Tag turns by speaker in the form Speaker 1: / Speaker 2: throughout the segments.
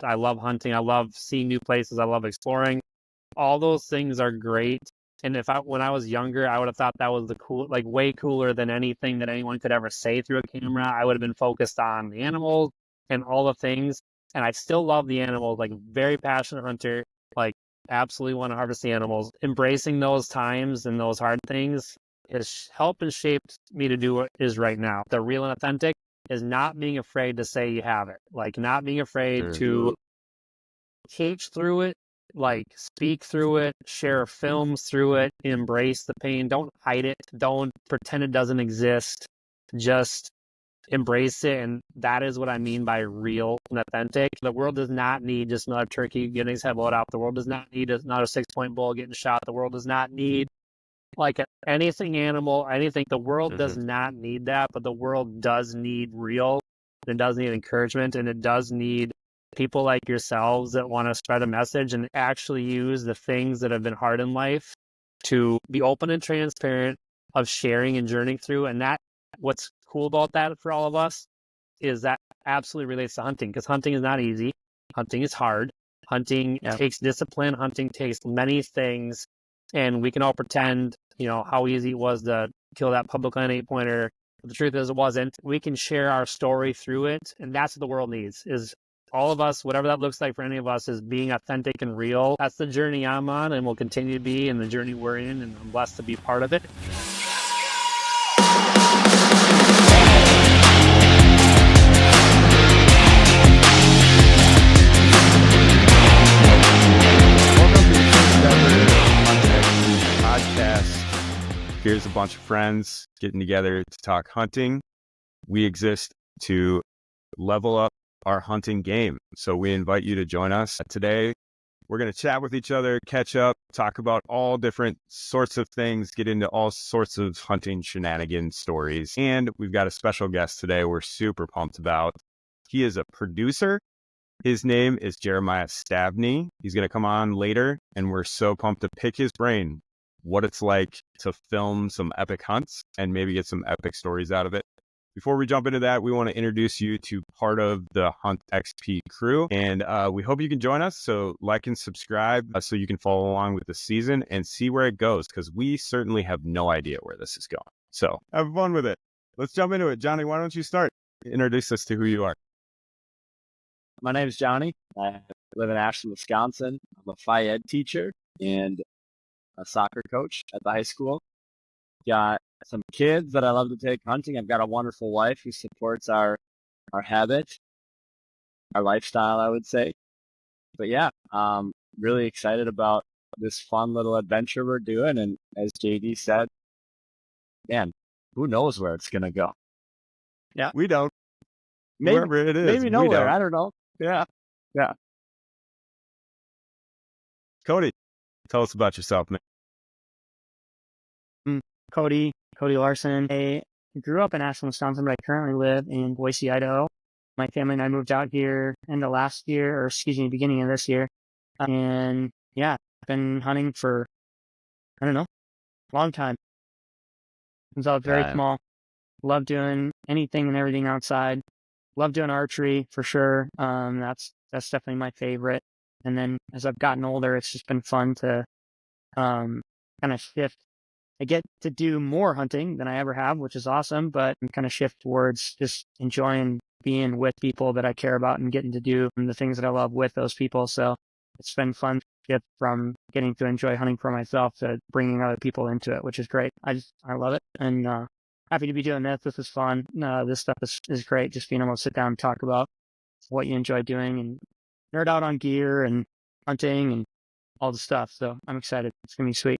Speaker 1: I love hunting. I love seeing new places. I love exploring. All those things are great. And when I was younger, I would have thought that was way cooler than anything that anyone could ever say through a camera. I would have been focused on the animals and all the things. And I still love the animals, like very passionate hunter, like absolutely want to harvest the animals. Embracing those times and those hard things has helped and shaped me to do what is right now. The real and authentic is not being afraid to say you have it, like not being afraid to teach through it, like speak through it, share films through it, embrace the pain. Don't hide it. Don't pretend it doesn't exist. Just embrace it. And that is what I mean by real and authentic. The world does not need just another turkey getting his head blowed out. The world does not need another 6-point bull getting shot. The world does not need like anything animal, anything. The world does not need that, but the world does need real. It does need encouragement, and it does need people like yourselves that want to spread a message and actually use the things that have been hard in life to be open and transparent of sharing and journeying through. And that what's cool about that for all of us is that absolutely relates to hunting, because hunting is not easy. Hunting is hard. Hunting takes discipline. Hunting takes many things. And we can all pretend, how easy it was to kill that public land 8-pointer. But the truth is it wasn't. We can share our story through it. And that's what the world needs, is all of us, whatever that looks like for any of us, is being authentic and real. That's the journey I'm on and will continue to be, and the journey we're in, and I'm blessed to be part of it.
Speaker 2: Here's a bunch of friends getting together to talk hunting. We exist to level up our hunting game. So we invite you to join us. Today, we're going to chat with each other, catch up, talk about all different sorts of things, get into all sorts of hunting shenanigans stories. And we've got a special guest today we're super pumped about. He is a producer. His name is Jeremiah Stavne. He's going to come on later, and we're so pumped to pick his brain, what it's like to film some epic hunts and maybe get some epic stories out of it. Before we jump into that, we want to introduce you to part of the Hunt XP crew, and we hope you can join us. So like and subscribe so you can follow along with the season and see where it goes, because we certainly have no idea where this is going. So have fun with it. Let's jump into it. Johnny, why don't you start? Introduce us to who you are.
Speaker 3: My name is Johnny. I live in Ashland, Wisconsin. I'm a Phi Ed teacher and a soccer coach at the high school. Got some kids that I love to take hunting. I've got a wonderful wife who supports our habit, our lifestyle, I would say. But yeah, really excited about this fun little adventure we're doing. And as JD said, man, who knows where it's going to go?
Speaker 2: Yeah. We don't.
Speaker 3: Maybe,
Speaker 2: wherever it is.
Speaker 3: Maybe nowhere. I don't know. Yeah.
Speaker 2: Cody, tell us about yourself, man.
Speaker 4: Cody Larson. I grew up in Ashland, Wisconsin, but I currently live in Boise, Idaho. My family and I moved out here beginning of this year. And yeah, I've been hunting for, a long time. Since I was very small. Love doing anything and everything outside. Love doing archery for sure. That's definitely my favorite. And then as I've gotten older, it's just been fun to kind of shift. I get to do more hunting than I ever have, which is awesome, but I'm kind of shift towards just enjoying being with people that I care about and getting to do the things that I love with those people. So it's been fun to shift from getting to enjoy hunting for myself to bringing other people into it, which is great. I love it. And happy to be doing this. This is fun. This stuff is great. Just being able to sit down and talk about what you enjoy doing and nerd out on gear and hunting and all the stuff. So I'm excited. It's going to be sweet.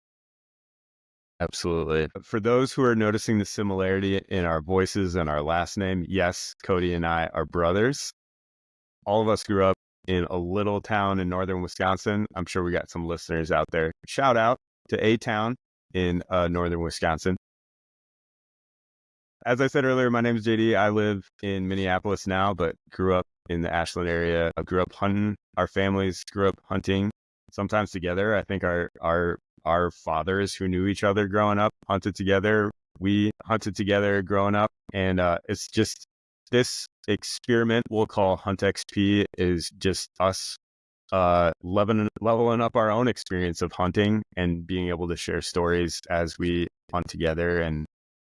Speaker 2: Absolutely. For those who are noticing the similarity in our voices and our last name, yes, Cody and I are brothers. All of us grew up in a little town in northern Wisconsin. I'm sure we got some listeners out there. Shout out to a town in northern Wisconsin. As I said earlier, my name is JD. I live in Minneapolis now, but grew up in the Ashland area. I grew up hunting. Our families grew up hunting, sometimes together. I think our fathers who knew each other growing up hunted together. We hunted together growing up. And it's just this experiment we'll call Hunt XP is just us leveling up our own experience of hunting and being able to share stories as we hunt together and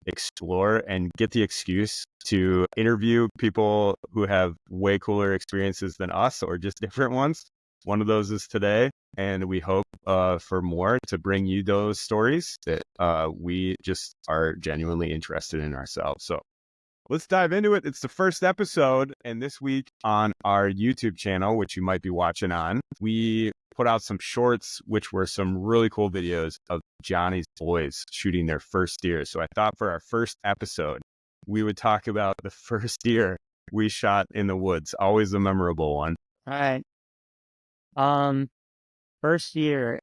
Speaker 2: explore and get the excuse to interview people who have way cooler experiences than us or just different ones. One of those is today, and we hope for more to bring you those stories that we just are genuinely interested in ourselves. So let's dive into it. It's the first episode, and this week on our YouTube channel, which you might be watching on, we put out some shorts, which were some really cool videos of Johnny's boys shooting their first deer. So I thought for our first episode, we would talk about the first deer we shot in the woods. Always a memorable one.
Speaker 4: All right. First year,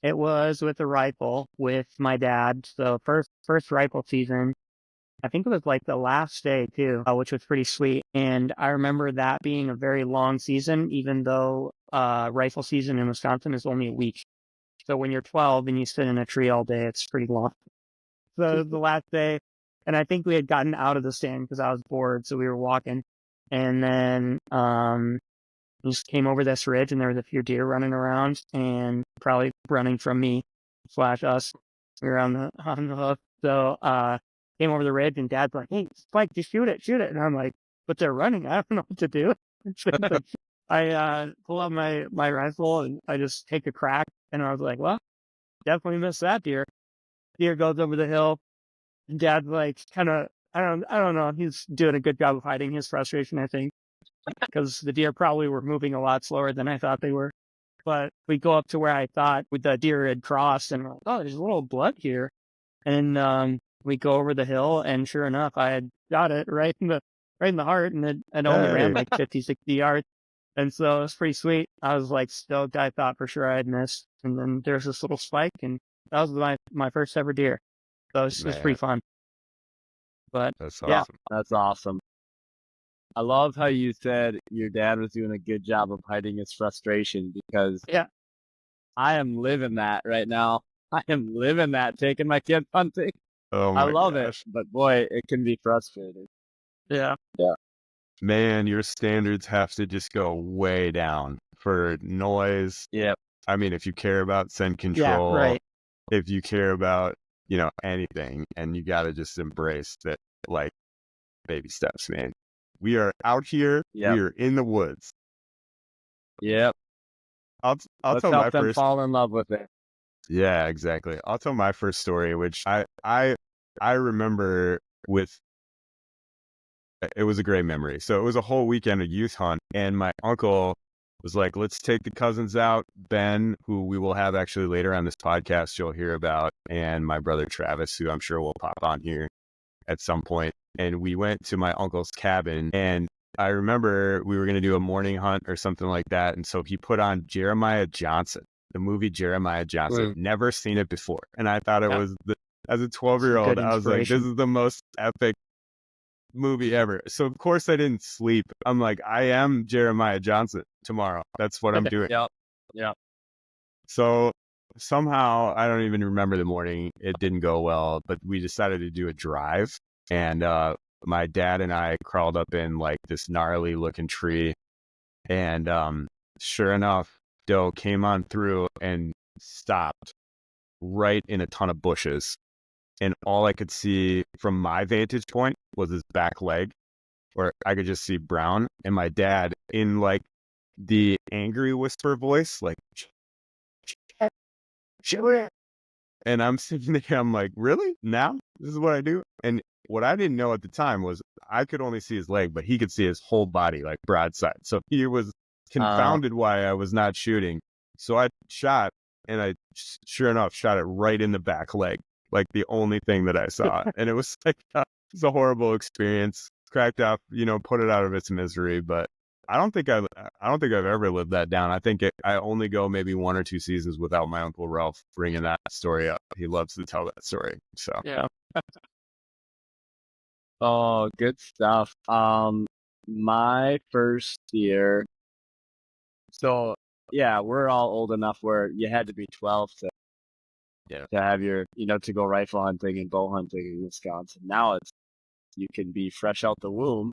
Speaker 4: it was with a rifle with my dad. So first rifle season. I think it was like the last day too, which was pretty sweet. And I remember that being a very long season, even though rifle season in Wisconsin is only a week. So when you're 12 and you sit in a tree all day, it's pretty long. So the last day, and I think we had gotten out of the stand because I was bored, so we were walking, and then we just came over this ridge, and there was a few deer running around, and probably running from me / us. We were on the hook, so came over the ridge, and Dad's like, "Hey, Spike, just shoot it," and I'm like, "But they're running. I don't know what to do." So I pull out my rifle and I just take a crack, and I was like, "Well, definitely missed that deer." Deer goes over the hill, and Dad's like, kind of, I don't know. He's doing a good job of hiding his frustration, I think, because the deer probably were moving a lot slower than I thought they were. But we go up to where I thought the deer had crossed, and we're like, "Oh, there's a little blood here," and we go over the hill, and sure enough, I had got it right in the heart, and it only ran like 50, 60 yards. And so it was pretty sweet. I was like stoked. I thought for sure I had missed. And then there's this little spike, and that was my first ever deer. So it was pretty fun. But
Speaker 2: That's
Speaker 3: Yeah,
Speaker 2: awesome.
Speaker 3: that's awesome. I love how you said your dad was doing a good job of hiding his frustration, because
Speaker 4: yeah,
Speaker 3: I am living that right now. I am living that, taking my kids hunting.
Speaker 2: Oh
Speaker 3: I
Speaker 2: my
Speaker 3: love
Speaker 2: gosh.
Speaker 3: it, but boy, it can be frustrating.
Speaker 4: yeah,
Speaker 2: Man, your standards have to just go way down for noise.
Speaker 3: Yeah.
Speaker 2: I mean, if you care about scent
Speaker 4: yeah,
Speaker 2: control,
Speaker 4: right.
Speaker 2: if you care about, anything, and you got to just embrace that, like, baby steps, man. We are out here.
Speaker 3: Yep.
Speaker 2: We are in the woods.
Speaker 3: Yep.
Speaker 2: I'll
Speaker 3: Let's
Speaker 2: tell my
Speaker 3: help them
Speaker 2: first.
Speaker 3: fall in love with it.
Speaker 2: Yeah, exactly. I'll tell my first story, which I remember with. It was a great memory. So it was a whole weekend of youth hunt, and my uncle was like, "Let's take the cousins out." Ben, who we will have actually later on this podcast, you'll hear about, and my brother Travis, who I'm sure will pop on here at some point. And we went to my uncle's cabin, and I remember we were going to do a morning hunt or something like that. And so he put on Jeremiah Johnson, the movie Jeremiah Johnson. Never seen it before. And I thought it was, as a 12-year-old, I was like, this is the most epic movie ever. So of course I didn't sleep. I'm like, I am Jeremiah Johnson tomorrow. That's what I'm doing.
Speaker 3: Yep.
Speaker 2: So somehow, I don't even remember the morning, it didn't go well, but we decided to do a drive, and my dad and I crawled up in like this gnarly looking tree, and sure enough, doe came on through and stopped right in a ton of bushes, and all I could see from my vantage point was his back leg, where I could just see brown, and my dad in like the angry whisper voice, like, "Shoot it." And I'm sitting there, I'm like, really? Now? This is what I do? And what I didn't know at the time was I could only see his leg, but he could see his whole body, like broadside. So he was confounded why I was not shooting. So I shot, and I, sure enough, shot it right in the back leg, like the only thing that I saw. And it was like, it was a horrible experience. Cracked up, put it out of its misery, but I don't think I've ever lived that down. I think I only go maybe 1 or 2 seasons without my Uncle Ralph bringing that story up. He loves to tell that story. So
Speaker 4: Yeah.
Speaker 3: Oh, good stuff. My first year. So yeah, we're all old enough where you had to be 12 to have your, to go rifle hunting and bow hunting in Wisconsin. Now it's you can be fresh out the womb.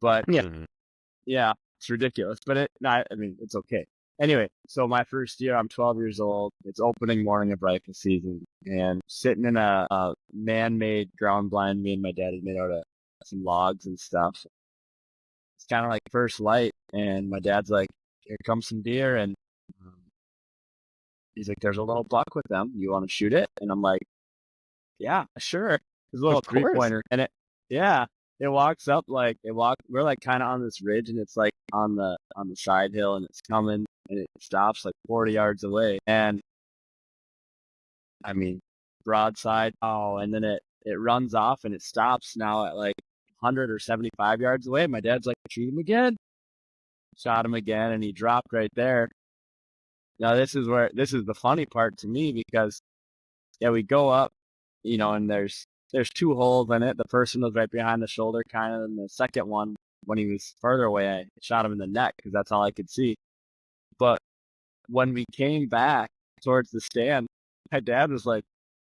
Speaker 3: But
Speaker 4: Yeah.
Speaker 3: yeah, it's ridiculous. But I mean, it's okay. Anyway, so my first year, I'm 12 years old. It's opening morning of rifle season, and sitting in a man-made ground blind me and my dad had made out of some logs and stuff. It's kind of like first light, and my dad's like, "Here comes some deer," and he's like, "There's a little buck with them. You want to shoot it?" And I'm like, "Yeah, sure." There's a little
Speaker 2: Of course.
Speaker 3: 3-pointer, and it walks up we're like kind of on this ridge, and it's like on the side hill, and it's coming, and it stops like 40 yards away, and I mean, broadside. Oh, and then it runs off, and it stops now at like 100 or 75 yards away. My dad's like, "Shoot him again." Shot him again, and he dropped right there. Now this is the funny part to me, because we go up, and there's 2 holes in it. The first one was right behind the shoulder, kind of, and the second one, when he was further away, I shot him in the neck because that's all I could see. But when we came back towards the stand, my dad was like,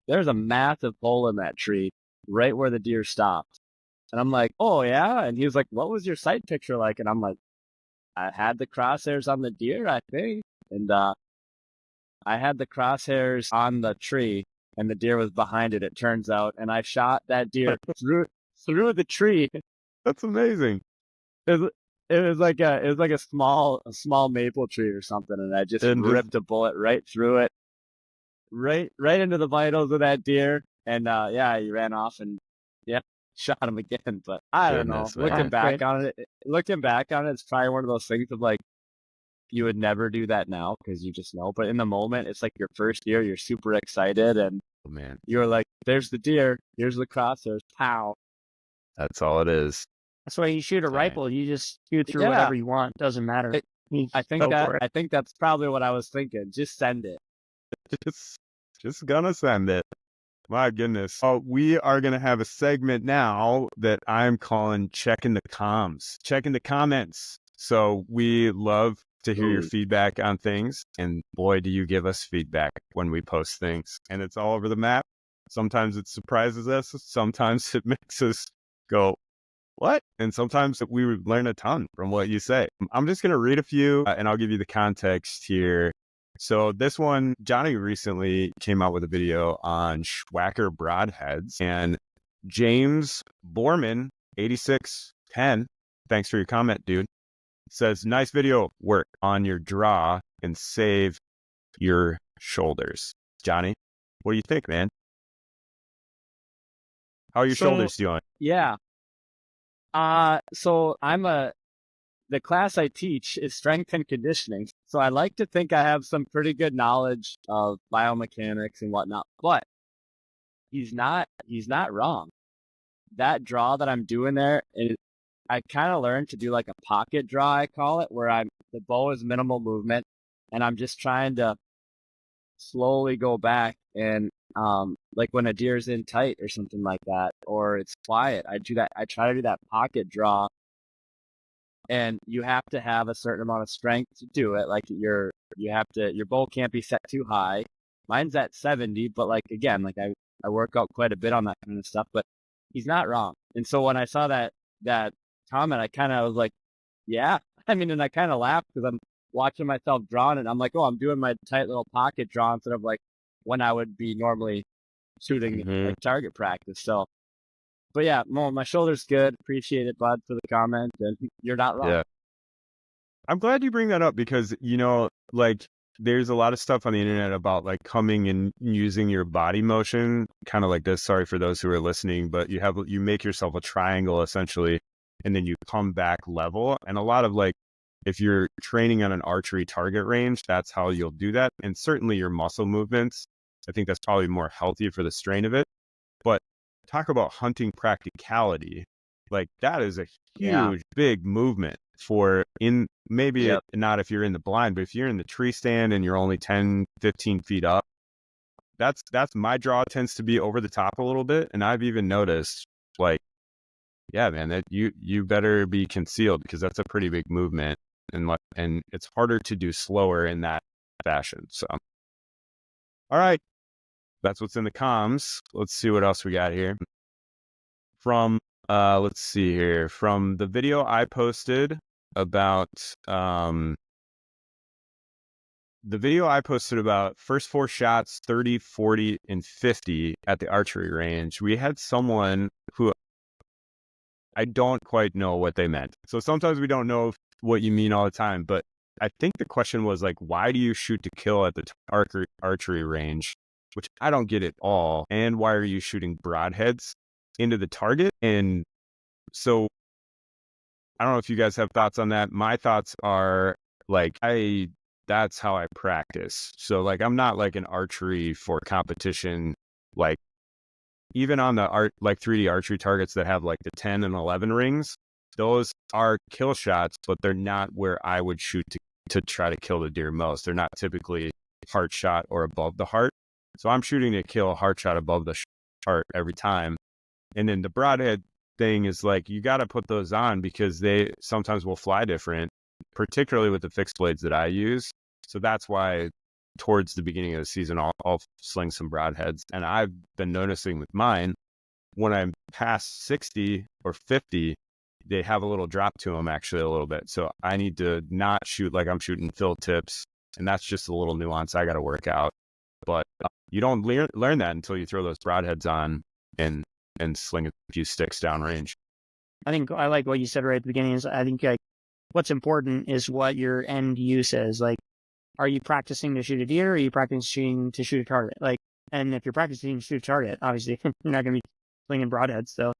Speaker 3: "There's a massive hole in that tree right where the deer stopped." And I'm like, "Oh yeah?" And he was like, "What was your sight picture like?" And I'm like, "I had the crosshairs on the deer, I think." And I had the crosshairs on the tree, and the deer was behind it, it turns out. And I shot that deer through the tree.
Speaker 2: That's amazing.
Speaker 3: It was like a small maple tree or something, and I just ripped a bullet right through it, right into the vitals of that deer. And he ran off, and shot him again. But I don't know.
Speaker 2: Goodness, man.
Speaker 3: Looking back
Speaker 4: Great.
Speaker 3: on it, it's probably one of those things of like, you would never do that now because you just know. But in the moment, it's like your first year, you're super excited, and
Speaker 2: Oh, man,
Speaker 3: you're like, "There's the deer, here's the crosshairs, pow."
Speaker 2: that's all it is.
Speaker 4: That's why you shoot a
Speaker 2: Dang.
Speaker 4: rifle. You just shoot through
Speaker 3: Yeah.
Speaker 4: whatever you want. Doesn't matter. You
Speaker 3: I think
Speaker 4: go for it.
Speaker 3: I think that's probably what I was thinking. Just send it.
Speaker 2: Just gonna send it. My goodness. Oh, we are gonna have a segment now that I'm calling checking the comms, checking the comments. So we love to hear your feedback on things, and boy, do you give us feedback when we post things, and it's all over the map. Sometimes it surprises us. Sometimes it makes us go, "What?" And sometimes we learn a ton from what you say. I'm just going to read a few and I'll give you the context here. So this one, Johnny recently came out with a video on Schwacker broadheads, and James Borman, 8610, thanks for your comment, dude, says, "Nice video, work on your draw and save your shoulders." Johnny, what do you think, man? How are your shoulders doing?
Speaker 3: Yeah. So the class I teach is strength and conditioning. So I like to think I have some pretty good knowledge of biomechanics and whatnot, but he's not wrong. That draw that I'm doing there, I kind of learned to do like a pocket draw, I call it, where the bow is minimal movement, and I'm just trying to slowly go back, and like when a deer's in tight or something like that, or it's quiet, I try to do that pocket draw, and you have to have a certain amount of strength to do it. Like your bow can't be set too high. Mine's at 70, but like, again, like I work out quite a bit on that kind of stuff, but he's not wrong. And so when I saw that comment, I kind of was like, yeah, I mean, and I kind of laughed because I'm watching myself drawing, and I'm like, oh, I'm doing my tight little pocket draw instead of like when I would be normally shooting like target practice. So, but yeah, my shoulder's good. Appreciate it, bud, for the comment, and you're not wrong.
Speaker 2: Yeah. I'm glad you bring that up because, like, there's a lot of stuff on the internet about like coming and using your body motion, kind of like this. Sorry for those who are listening, but you make yourself a triangle essentially, and then you come back level. And a lot of like, if you're training on an archery target range, that's how you'll do that. And certainly your muscle movements, I think that's probably more healthy for the strain of it. But talk about hunting practicality. Like that is a huge, big movement for not if you're in the blind, but if you're in the tree stand and you're only 10, 15 feet up, that's my draw tends to be over the top a little bit. And I've even noticed like, yeah, man, that you better be concealed because that's a pretty big movement, and it's harder to do slower in that fashion. So, all right, that's what's in the comms. Let's see what else we got here. From Let's see here. From the video I posted about first 4 shots, 30, 40, and 50 at the archery range, we had someone who I don't quite know what they meant. So sometimes we don't know what you mean all the time, but I think the question was like, why do you shoot to kill at the archery range? Which I don't get at all. And why are you shooting broadheads into the target? And so I don't know if you guys have thoughts on that. My thoughts are like, that's how I practice. So like, I'm not like an archery for competition. Like even on the like 3D archery targets that have like the 10 and 11 rings, those are kill shots, but they're not where I would shoot to try to kill the deer most. They're not typically heart shot or above the heart. So I'm shooting to kill a heart shot above the heart every time. And then the broadhead thing is like, you got to put those on because they sometimes will fly different, particularly with the fixed blades that I use. So that's why towards the beginning of the season, I'll sling some broadheads. And I've been noticing with mine, when I'm past 60 or 50, they have a little drop to them actually a little bit. So I need to not shoot like I'm shooting fill tips. And that's just a little nuance I got to work out. But you don't learn that until you throw those broadheads on and sling a few sticks downrange.
Speaker 4: I think I like what you said right at the beginning. Is I think like what's important is what your end use is. Like, are you practicing to shoot a deer, or are you practicing to shoot a target? Like, and if you're practicing to shoot a target, obviously you're not going to be slinging broadheads. So,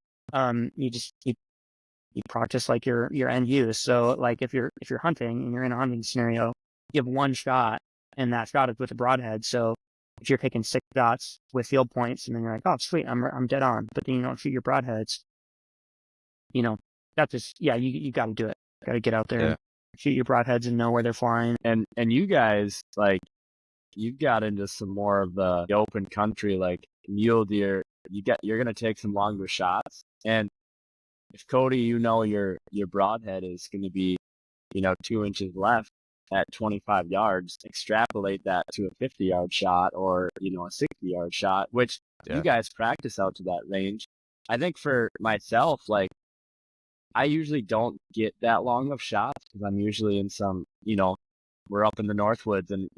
Speaker 4: you practice like your end use. So, like if you're hunting and you're in a hunting scenario, you have one shot, and that shot is with a broadhead. So if you're taking 6 shots with field points, and then you're like, oh sweet, I'm dead on, but then you don't shoot your broadheads, that's just you got to do it. Got to get out there and shoot your broadheads and know where they're flying.
Speaker 3: And you guys, like, you've got into some more of the open country, like mule deer. You're gonna take some longer shots. And if Cody, your broadhead is going to be, 2 inches left at 25 yards, extrapolate that to a 50-yard shot or, a 60-yard shot, which you guys practice out to that range. I think for myself, like, I usually don't get that long of shots because I'm usually in some, we're up in the Northwoods and,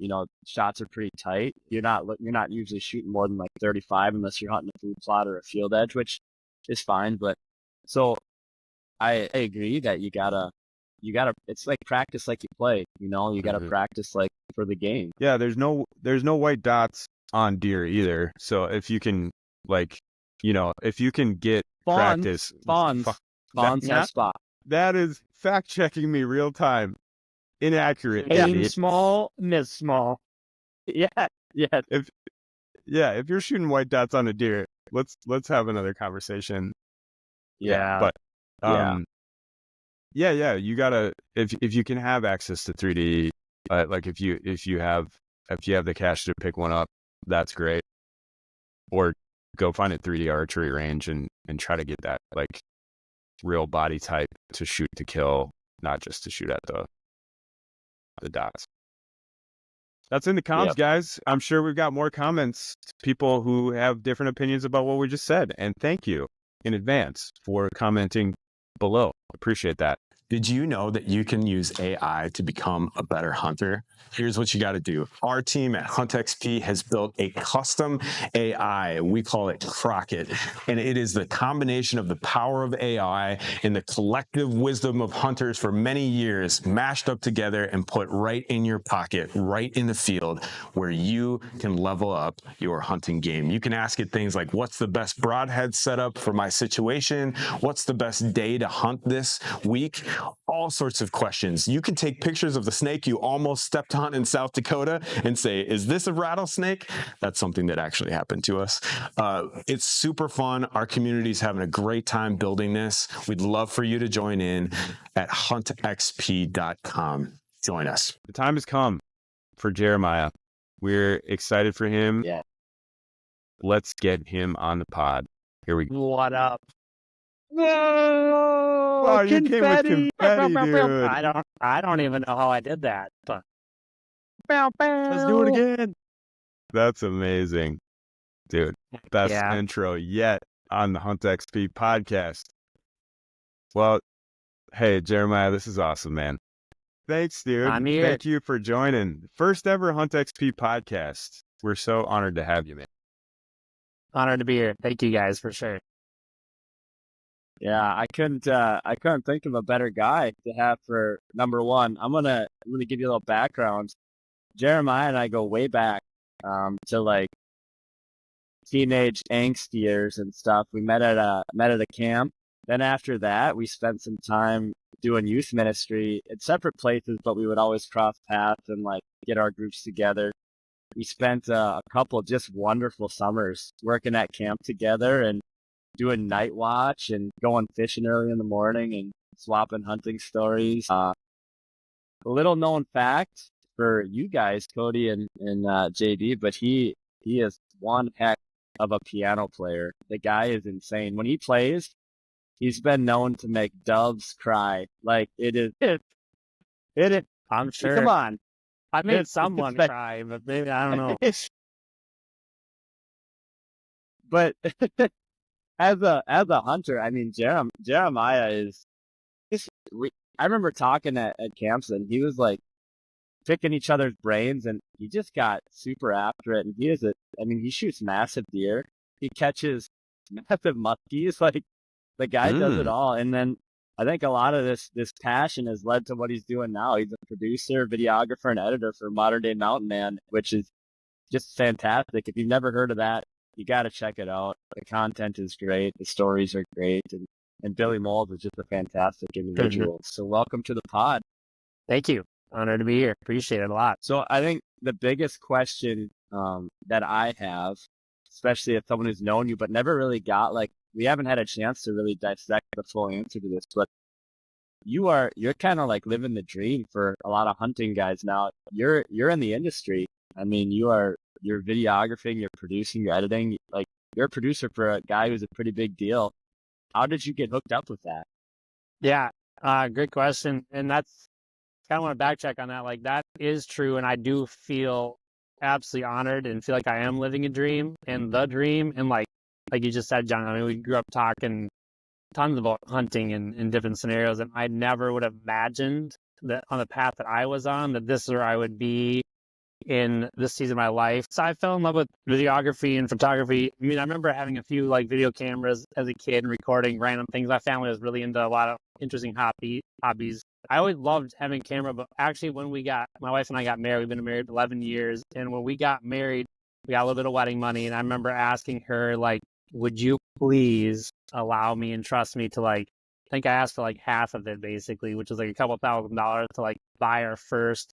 Speaker 3: shots are pretty tight. You're not usually shooting more than like 35 unless you're hunting a food plot or a field edge, which is fine. But so I agree that you gotta, it's like practice like you play, you gotta practice like for the game.
Speaker 2: Yeah. There's no white dots on deer either. So if you can if you can get practice.
Speaker 3: Fawns have spot.
Speaker 2: That is fact checking me real time. Inaccurate.
Speaker 4: Aim small, miss small.
Speaker 3: Yeah.
Speaker 2: If you're shooting white dots on a deer, let's have another conversation.
Speaker 3: Yeah.
Speaker 2: But you gotta if you can have access to 3D, like if you have the cash to pick one up, that's great. Or go find a 3D archery range and try to get that like real body type to shoot to kill, not just to shoot at the dots. That's in the comments, guys. I'm sure we've got more comments, people who have different opinions about what we just said. And thank you in advance for commenting below. Appreciate that.
Speaker 5: Did you know that you can use AI to become a better hunter? Here's what you got to do. Our team at HuntXP has built a custom AI. We call it Crockett. And it is the combination of the power of AI and the collective wisdom of hunters for many years mashed up together and put right in your pocket, right in the field where you can level up your hunting game. You can ask it things like, what's the best broadhead setup for my situation? What's the best day to hunt this week? All sorts of questions. You can take pictures of the snake you almost stepped on in South Dakota and say, is this a rattlesnake? That's something that actually happened to us. It's super fun. Our community is having a great time building this. We'd love for you to join in at huntxp.com. Join us.
Speaker 2: The time has come for Jeremiah. We're excited for him.
Speaker 3: Yeah.
Speaker 2: Let's get him on the pod. Here we go.
Speaker 4: What up?
Speaker 2: Whoa! Wow, you came with confetti, dude.
Speaker 4: I don't even know how I did that, but
Speaker 1: Let's do it again.
Speaker 2: That's amazing, dude. Best intro yet on the Hunt XP podcast. Well, hey, Jeremiah, this is awesome, man. Thanks, dude.
Speaker 1: I'm here.
Speaker 2: Thank you for joining. First ever Hunt XP podcast. We're so honored to have you, man.
Speaker 1: Honored to be here. Thank you guys for sure.
Speaker 3: Yeah, I couldn't think of a better guy to have for number one. I'm gonna give you a little background. Jeremiah and I go way back to like teenage angst years and stuff. We met at a camp. Then after that, we spent some time doing youth ministry at separate places, but we would always cross paths and like get our groups together. We spent a couple just wonderful summers working at camp together and doing night watch and going fishing early in the morning and swapping hunting stories. A little known fact for you guys, Cody and JD, but he is one heck of a piano player. The guy is insane. When he plays, he's been known to make doves cry. Like it is.
Speaker 1: I'm sure.
Speaker 3: Come on.
Speaker 1: I made someone cry, but maybe I don't know.
Speaker 3: But as a hunter, I mean, Jeremiah is. I remember talking at camps, and he was like picking each other's brains, and he just got super after it. And he shoots massive deer. He catches massive muskies. Like the guy does it all. And then I think a lot of this passion has led to what he's doing now. He's a producer, videographer, and editor for Modern Day Mountain Man, which is just fantastic. If you've never heard of that, you got to check it out. The content is great. The stories are great. And Billy Moles is just a fantastic individual. So welcome to the pod.
Speaker 1: Thank you. Honored to be here. Appreciate it a lot.
Speaker 3: So I think the biggest question that I have, especially as someone who's known you but never really got we haven't had a chance to really dissect the full answer to this, but you're kind of like living the dream for a lot of hunting guys now. You're in the industry. I mean, you're videographing, you're producing, you're editing. Like you're a producer for a guy who's a pretty big deal. How did you get hooked up with that?
Speaker 1: Yeah, great question. And that's kind of want to backtrack on that. Like that is true, and I do feel absolutely honored and feel like I am living a dream and the dream. And like you just said, John, I mean, we grew up talking tons about hunting in different scenarios, and I never would have imagined that on the path that I was on, that this is where I would be in this season of my life. So I fell in love with videography and photography. I mean, I remember having a few like video cameras as a kid and recording random things. My family was really into a lot of interesting hobbies. I always loved having a camera, but actually when my wife and I got married, we've been married 11 years. And when we got married, we got a little bit of wedding money. And I remember asking her, like, would you please allow me and trust me to I think I asked for like half of it basically, which was like a couple $1,000s to like buy our first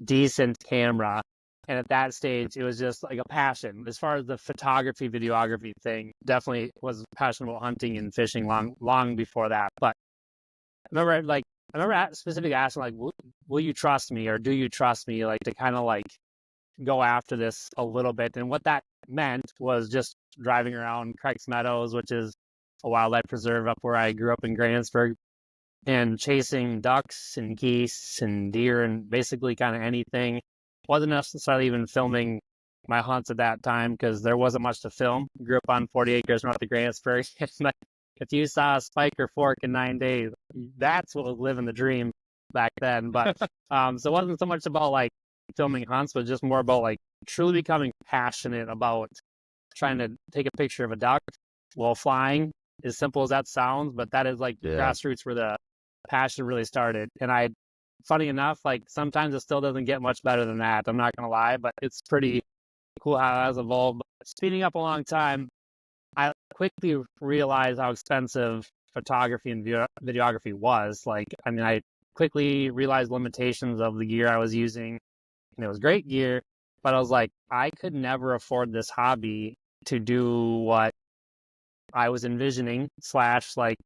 Speaker 1: decent camera. And at that stage, it was just like a passion. As far as the photography, videography thing, definitely was passionate about hunting and fishing long before that. But I remember specifically asking, like, will you trust me or do you trust me, like, to kind of like go after this a little bit? And what that meant was just driving around Craig's Meadows, which is a wildlife preserve up where I grew up in Grantsburg, and chasing ducks and geese and deer and basically kind of anything. Wasn't necessarily even filming my hunts at that time because there wasn't much to film. Grew up on 40 acres north of Grantsburg. If you saw a spike or fork in 9 days, that's what was living the dream back then. But so it wasn't so much about like filming hunts, but just more about like truly becoming passionate about trying to take a picture of a duck while flying. As simple as that sounds, but that is like grassroots where the passion really started. And funny enough, like sometimes it still doesn't get much better than that. I'm not gonna lie, but it's pretty cool how it has evolved. But speeding up a long time, I quickly realized how expensive photography and videography was. Like, I mean, I quickly realized limitations of the gear I was using, and it was great gear, but I was like, I could never afford this hobby to do what I was envisioning / like,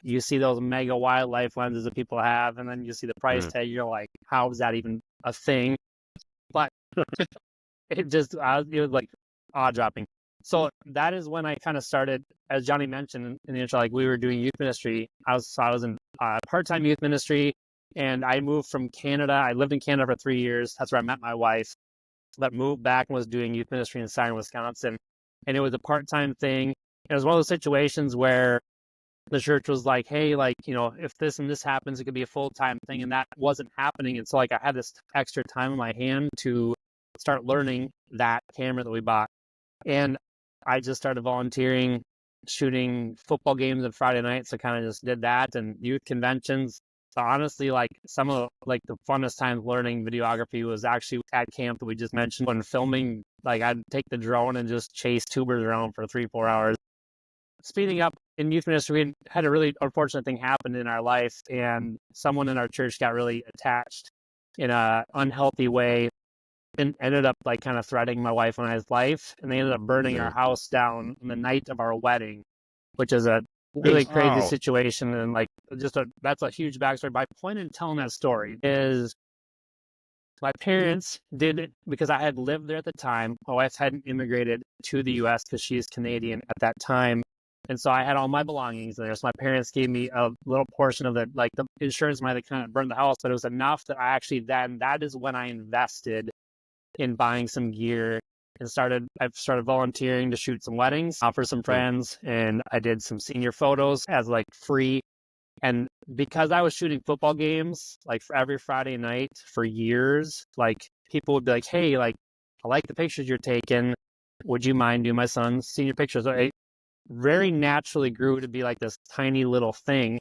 Speaker 1: you see those mega wildlife lenses that people have, and then you see the price tag, you're like, how is that even a thing? But it was like jaw-dropping. So that is when I kind of started, as Johnny mentioned in the intro, like we were doing youth ministry. I was in part-time youth ministry, and I moved from Canada. I lived in Canada for 3 years. That's where I met my wife. But moved back and was doing youth ministry in Siren, Wisconsin. And it was a part-time thing. It was one of those situations where the church was like, hey, like, you know, if this and this happens, it could be a full-time thing. And that wasn't happening. And so like I had this extra time in my hand to start learning that camera that we bought. And I just started volunteering, shooting football games on Friday nights. I kind of just did that, and youth conventions. So honestly, like some of like the funnest times learning videography was actually at camp that we just mentioned. When filming, like I'd take the drone and just chase tubers around for 3-4 hours. Speeding up, in youth ministry, we had a really unfortunate thing happen in our life, and someone in our church got really attached in a unhealthy way and ended up like kind of threatening my wife and I's life, and they ended up burning our house down on the night of our wedding, which is a really crazy situation. And like that's a huge backstory. My point in telling that story is my parents did it because I had lived there at the time. My wife hadn't immigrated to the U.S. because she's Canadian at that time. And so I had all my belongings there. So my parents gave me a little portion of the insurance money that kind of burned the house, but it was enough that I actually that is when I invested in buying some gear and I've started volunteering to shoot some weddings for some friends. And I did some senior photos as like free. And because I was shooting football games, like for every Friday night for years, like people would be like, hey, like, I like the pictures you're taking. Would you mind doing my son's senior pictures? So it very naturally grew to be like this tiny little thing.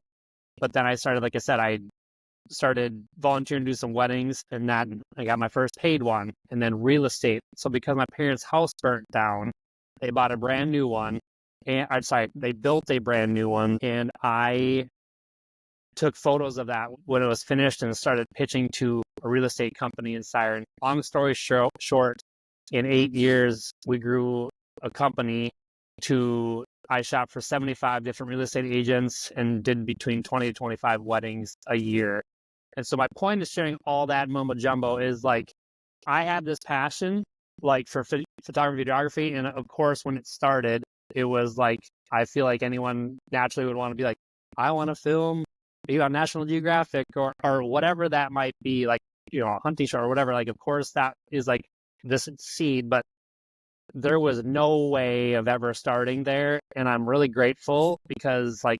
Speaker 1: But then I started, like I said, I started volunteering to do some weddings, and then I got my first paid one, and then real estate. So because my parents' house burnt down, they bought a brand new one, and they built a brand new one, and I took photos of that when it was finished and started pitching to a real estate company in Siren. Long story short, in 8 years, we grew a company to, I shot for 75 different real estate agents and did between 20 to 25 weddings a year. And so my point of sharing all that mumbo jumbo is like, I had this passion like for photography, videography. And of course, when it started, it was like, I feel like anyone naturally would want to be like, I want to film, be on National Geographic or whatever that might be, like, you know, a hunting show or whatever. Like, of course, that is like this seed, but there was no way of ever starting there. And I'm really grateful because like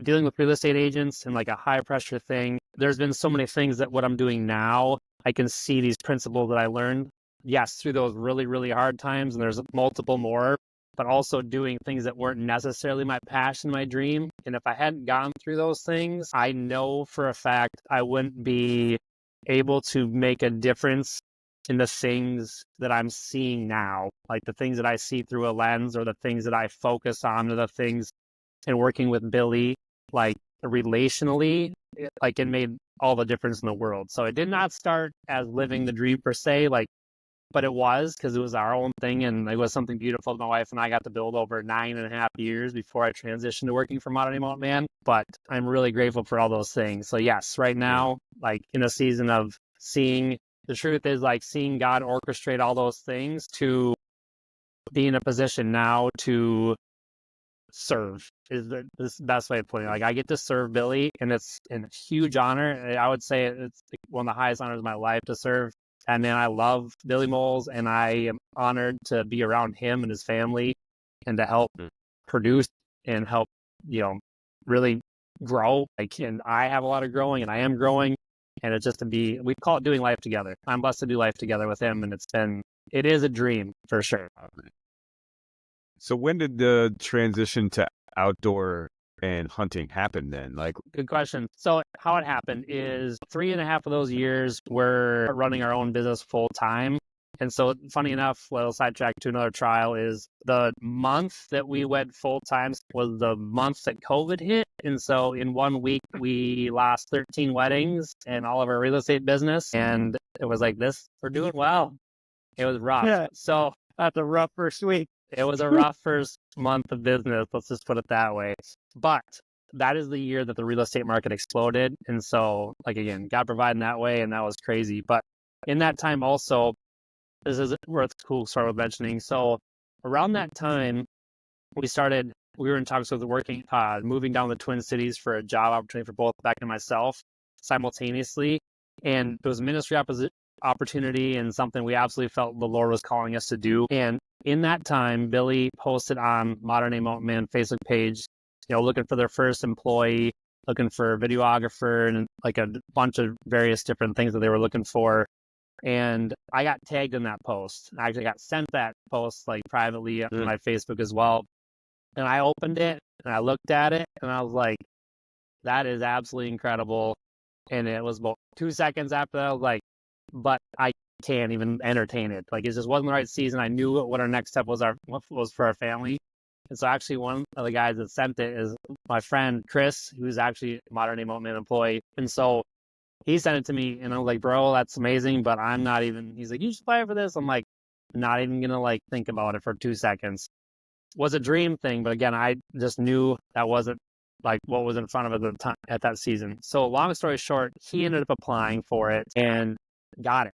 Speaker 1: dealing with real estate agents and like a high pressure thing, there's been so many things that what I'm doing now, I can see these principles that I learned, yes, through those really, really hard times. And there's multiple more, but also doing things that weren't necessarily my passion, my dream. And if I hadn't gone through those things, I know for a fact I wouldn't be able to make a difference in the things that I'm seeing now, like the things that I see through a lens, or the things that I focus on, or the things in working with Billy, like relationally, like it made all the difference in the world. So it did not start as living the dream per se, like, but it was because it was our own thing, and it was something beautiful that my wife and I got to build over 9.5 years before I transitioned to working for Modern Day Mountain Man. But I'm really grateful for all those things. So yes, right now, like in a season of seeing, the truth is like seeing God orchestrate all those things to be in a position now to serve is the best way of putting it. Like I get to serve Billy, and it's a huge honor. I would say it's one of the highest honors of my life to serve. And man, I love Billy Moles, and I am honored to be around him and his family and to help produce and help, you know, really grow. Like, and I have a lot of growing, and I am growing. And it's just to be, we call it doing life together. I'm blessed to do life together with him, and it is a dream for sure.
Speaker 2: So when did the transition to outdoor and hunting happen then? Like,
Speaker 1: good question. So how it happened is 3.5 of those years we're running our own business full time. And so funny enough, well, sidetrack to another trial, is the month that we went full time was the month that COVID hit. And so in 1 week, we lost 13 weddings and all of our real estate business. And it was like this, we're doing well. It was rough.
Speaker 4: Yeah.
Speaker 1: So
Speaker 4: That's a rough first week.
Speaker 1: it was a rough first month of business. Let's just put it that way. But that is the year that the real estate market exploded. And so, like, again, God provided in that way, and that was crazy. But in that time also, this is where it's cool to start with mentioning. So around that time, we were in talks with moving down the Twin Cities for a job opportunity for both Beck and myself simultaneously. And it was a ministry opportunity and something we absolutely felt the Lord was calling us to do. And in that time, Billy posted on Modern Day Mountain Man Facebook page looking for their first employee, looking for a videographer, and like a bunch of various different things that they were looking for. And I got tagged in that post. I actually got sent that post like privately on my Facebook as well. And I opened it and I looked at it and I was like, that is absolutely incredible. And it was about 2 seconds after that, I was like, but I can't even entertain it. Like, it just wasn't the right season. I knew what our next step was for our family. And so actually one of the guys that sent it is my friend Chris, who's actually a Modern Day Mountain employee. And so he sent it to me and I was like, bro, that's amazing, but I'm not even, he's like, you should apply for this. I'm like, not even going to like think about it for 2 seconds. Was a dream thing, but again, I just knew that wasn't like what was in front of it at the time at that season. So long story short, he ended up applying for it and got it.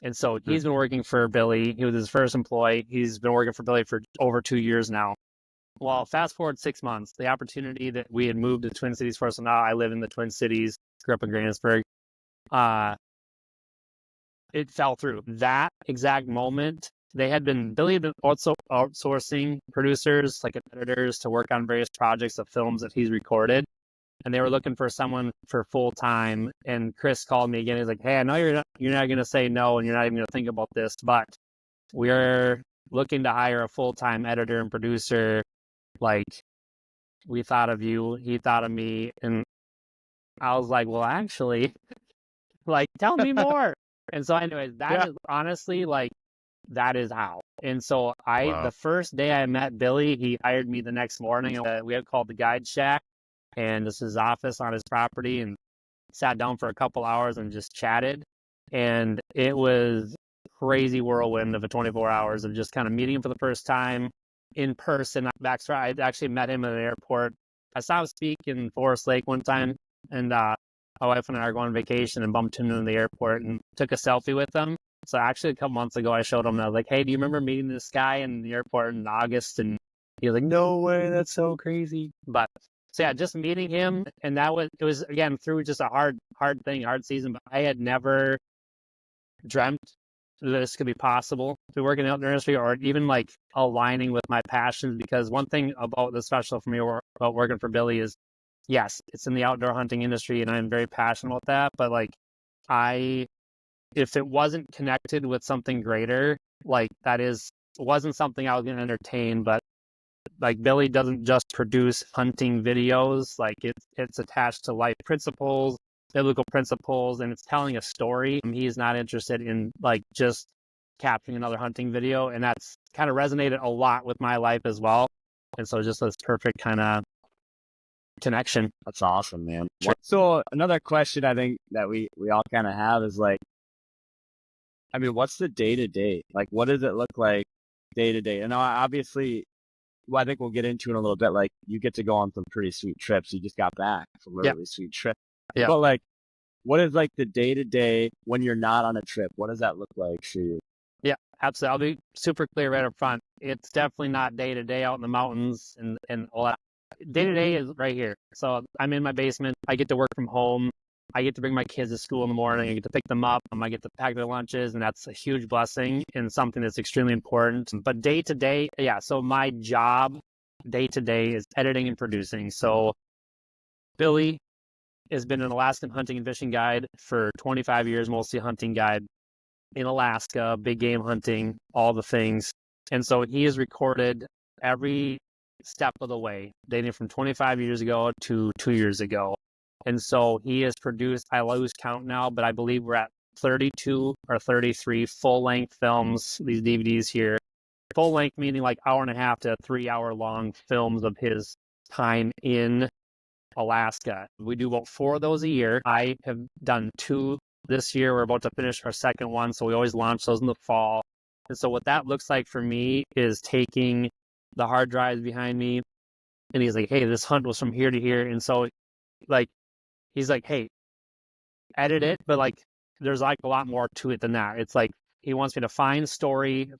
Speaker 1: And so he's been working for Billy. He was his first employee. He's been working for Billy for over 2 years now. Well, fast forward 6 months, the opportunity that we had moved to Twin Cities for, so now I live in the Twin Cities, grew up in Grantsburg. It fell through. That exact moment, Billy had been also outsourcing producers, like editors, to work on various projects of films that he's recorded. And they were looking for someone for full time. And Chris called me again. He's like, hey, I know you're not going to say no, and you're not even going to think about this, but we're looking to hire a full-time editor and producer. Like, we thought of you, he thought of me. And I was like, well, actually, like, tell me more. And so anyways, that is honestly, like, that is how. And so the first day I met Billy, he hired me the next morning. We had called the Guide Shack, and this is his office on his property, and sat down for a couple hours and just chatted. And it was crazy whirlwind of a 24 hours of just kind of meeting him for the first time in person. Baxter, I actually met him at an airport. I saw him speak in Forest Lake one time, and my wife and I are going on vacation and bumped into him in the airport and took a selfie with him. So actually a couple months ago, I showed him, and I was like, hey, do you remember meeting this guy in the airport in August? And he was like, no way, that's so crazy. But so yeah, just meeting him, and it was again through just a hard season, but I had never dreamt that this could be possible to work in the outdoor industry, or even like aligning with my passions. Because one thing about the special for me about working for Billy is, yes, it's in the outdoor hunting industry and I'm very passionate about that, but like if it wasn't connected with something greater, like wasn't something I was going to entertain. But like, Billy doesn't just produce hunting videos, like it's attached to life principles, biblical principles, and it's telling a story. He's not interested in like just capturing another hunting video, and that's kind of resonated a lot with my life as well. And so just this perfect kind of connection.
Speaker 3: That's awesome, man. So another question I think that we all kind of have is like, I mean, what's the day-to-day? Like, what does it look like day-to-day? And obviously, well, I think we'll get into it in a little bit. Like, you get to go on some pretty sweet trips. You just got back from a really sweet trip. Yeah. But like, what is like the day-to-day when you're not on a trip? What does that look like for you?
Speaker 1: Yeah, absolutely. I'll be super clear right up front. It's definitely not day-to-day out in the mountains and all that. Day-to-day is right here. So I'm in my basement. I get to work from home. I get to bring my kids to school in the morning. I get to pick them up. I get to pack their lunches, and that's a huge blessing and something that's extremely important. But day to day, so my job day to day is editing and producing. So Billy has been an Alaskan hunting and fishing guide for 25 years, mostly hunting guide in Alaska, big game hunting, all the things. And so he has recorded every step of the way, dating from 25 years ago to 2 years ago. And so he has produced, I lose count now, but I believe we're at 32 or 33 full-length films, these DVDs here. Full-length meaning like 1.5 to 3 hour long films of his time in Alaska. We do about 4 of those a year. I have done 2 this year. We're about to finish our second one, so we always launch those in the fall. And so what that looks like for me is taking the hard drives behind me, and he's like, hey, this hunt was from here to here. And so like, he's like, hey, edit it, but like, there's like a lot more to it than that. It's like, he wants me to find story,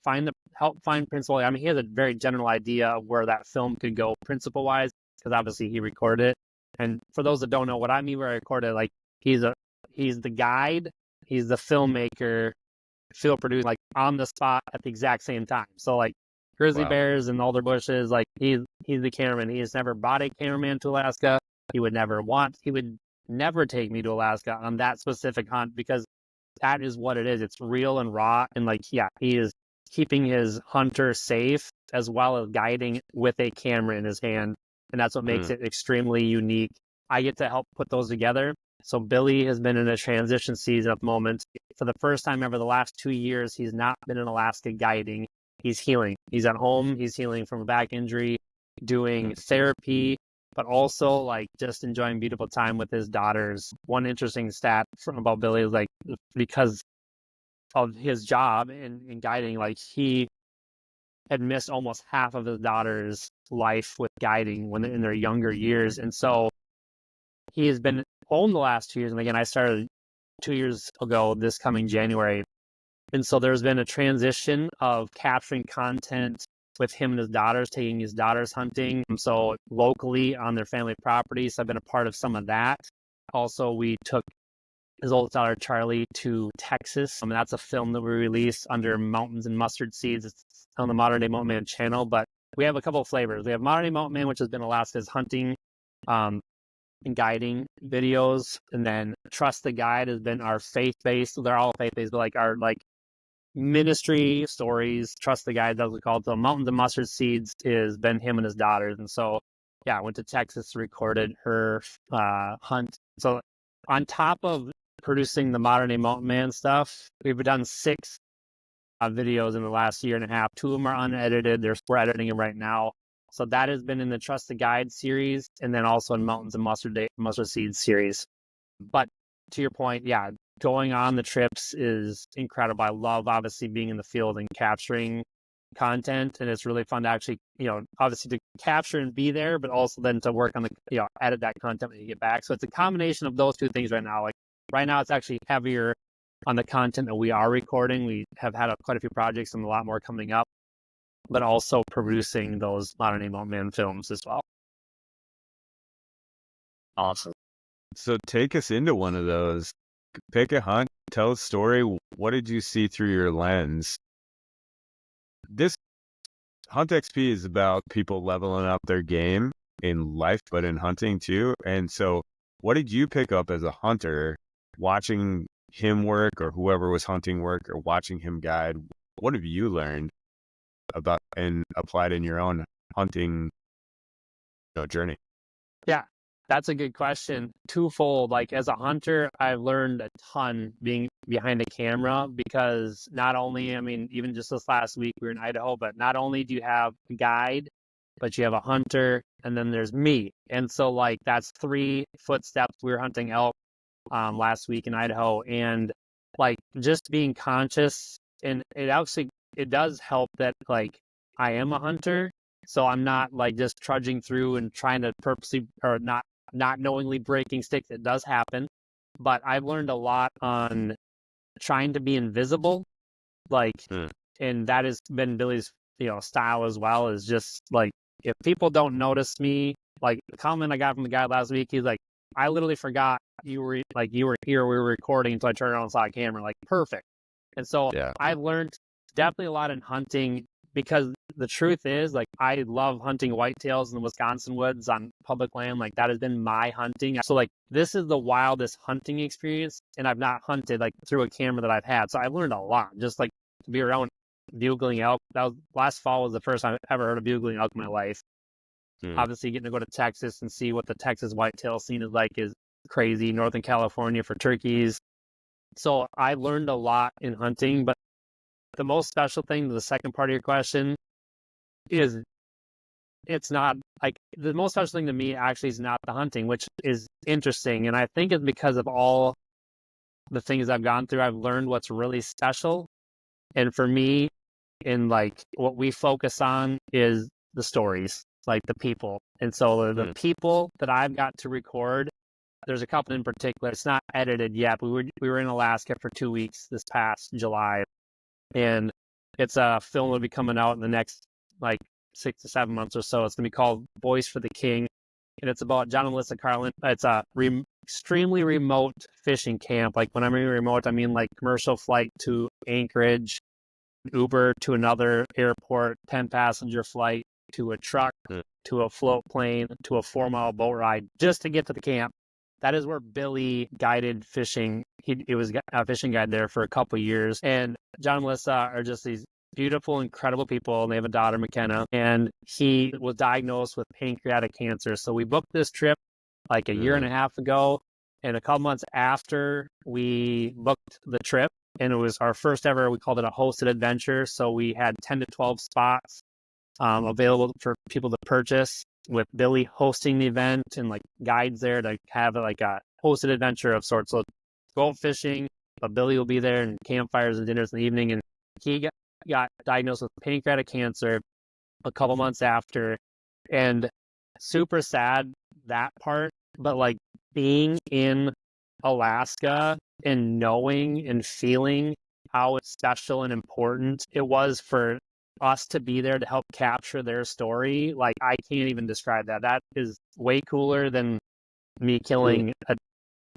Speaker 1: help find principle. I mean, he has a very general idea of where that film could go principle wise, because obviously he recorded it. And for those that don't know what I mean where I recorded, like, he's the guide, he's the filmmaker, field producer, like on the spot at the exact same time. So like, grizzly
Speaker 2: Wow.
Speaker 1: bears and alder bushes. Like he's the cameraman. He has never brought a cameraman to Alaska. He would never take me to Alaska on that specific hunt because that is what it is. It's real and raw. And like, yeah, he is keeping his hunter safe as well as guiding with a camera in his hand. And that's what makes it extremely unique. I get to help put those together. So Billy has been in a transition season at the moment. For the first time ever, the last 2 years, he's not been in Alaska guiding. He's healing. He's at home. He's healing from a back injury, doing therapy, but also like just enjoying beautiful time with his daughters. One interesting stat about Billy is like, because of his job in guiding, like he had missed almost half of his daughter's life with guiding when in their younger years. And so he has been home the last 2 years. And again, I started 2 years ago, this coming January. And so there's been a transition of capturing content with him and his daughters, taking his daughters hunting. And so locally on their family properties, I've been a part of some of that. Also, we took his oldest daughter, Charlie, to Texas. That's a film that we released under Mountains and Mustard Seeds. It's on the Modern Day Mountain Man channel, but we have a couple of flavors. We have Modern Day Mountain Man, which has been Alaska's hunting and guiding videos. And then Trust the Guide has been our faith-based. They're all faith-based, but like our ministry stories. Trust the Guide, that's what we call it. So Mountains and Mustard Seeds has been him and his daughters. And so, yeah, I went to Texas, recorded her hunt. So on top of producing the Modern Day Mountain Man stuff, we've done 6 videos in the last year and a half. 2 of them are unedited. We're editing them right now. So that has been in the Trust the Guide series, and then also in Mountains and Mustard Seeds series. But to your point, yeah, going on the trips is incredible. I love obviously being in the field and capturing content, and it's really fun to actually, obviously to capture and be there, but also then to work on the, edit that content when you get back. So it's a combination of those 2 things right now. Like right now, it's actually heavier on the content that we are recording. We have had quite a few projects and a lot more coming up, but also producing those Modern Day Mountain Man films as well.
Speaker 3: Awesome.
Speaker 2: So take us into one of those. Pick a hunt, tell a story. What did you see through your lens? This Hunt XP is about people leveling up their game in life, but in hunting too. And so what did you pick up as a hunter watching him work, or whoever was hunting work, or watching him guide? What have you learned about and applied in your own hunting journey?
Speaker 1: Yeah, that's a good question. Twofold. Like as a hunter, I've learned a ton being behind a camera because not only, even just this last week we were in Idaho, but not only do you have a guide, but you have a hunter, and then there's me. And so like that's 3 footsteps. We were hunting elk last week in Idaho, and like just being conscious, and it does help that like I am a hunter, so I'm not like just trudging through and trying to purposely or not knowingly breaking sticks. It does happen, but I've learned a lot on trying to be invisible, like, and that has been Billy's style as well. Is just like if people don't notice me, like the comment I got from the guy last week, he's like, I literally forgot you were here, we were recording until I turned around and saw a camera. Like perfect. And so I've learned definitely a lot in hunting, because the truth is, like, I love hunting whitetails in the Wisconsin woods on public land. Like that has been my hunting. So like this is the wildest hunting experience, and I've not hunted like through a camera that I've had. So I've learned a lot, just like to be around bugling elk. That was last fall was the first time I've ever heard of bugling elk in my life. Obviously getting to go to Texas and see what the Texas whitetail scene is like is crazy. Northern California for turkeys. So I learned a lot in hunting, but the most special thing, the second part of your question, is it's not like the most special thing to me actually is not the hunting, which is interesting. And I think it's because of all the things I've gone through, I've learned what's really special. And for me, in like what we focus on is the stories, like the people. And so the people that I've got to record, there's a couple in particular. It's not edited yet, but we were in Alaska for 2 weeks this past July, and it's a film that'll be coming out in the next like 6 to 7 months or so. It's gonna be called Voice for the King, and it's about John and Melissa Carlin. It's a extremely remote fishing camp. Like when I mean remote, I mean like commercial flight to Anchorage, Uber to another airport, 10-passenger flight, to a truck, to a float plane, to a 4-mile boat ride just to get to the camp. That is where Billy guided fishing. He was a fishing guide there for a couple of years. And John and Melissa are just these beautiful, incredible people. And they have a daughter, McKenna, and he was diagnosed with pancreatic cancer. So we booked this trip like a year and a half ago. And a couple months after we booked the trip, and it was our first ever, we called it a hosted adventure. So we had 10 to 12 spots available for people to purchase, with Billy hosting the event and like guides there to have like a hosted adventure of sorts. So go fishing, but Billy will be there, and campfires and dinners in the evening. And he got diagnosed with pancreatic cancer a couple months after, and super sad, that part. But like being in Alaska and knowing and feeling how special and important it was for us to be there to help capture their story, like I can't even describe that. That is way cooler than me killing a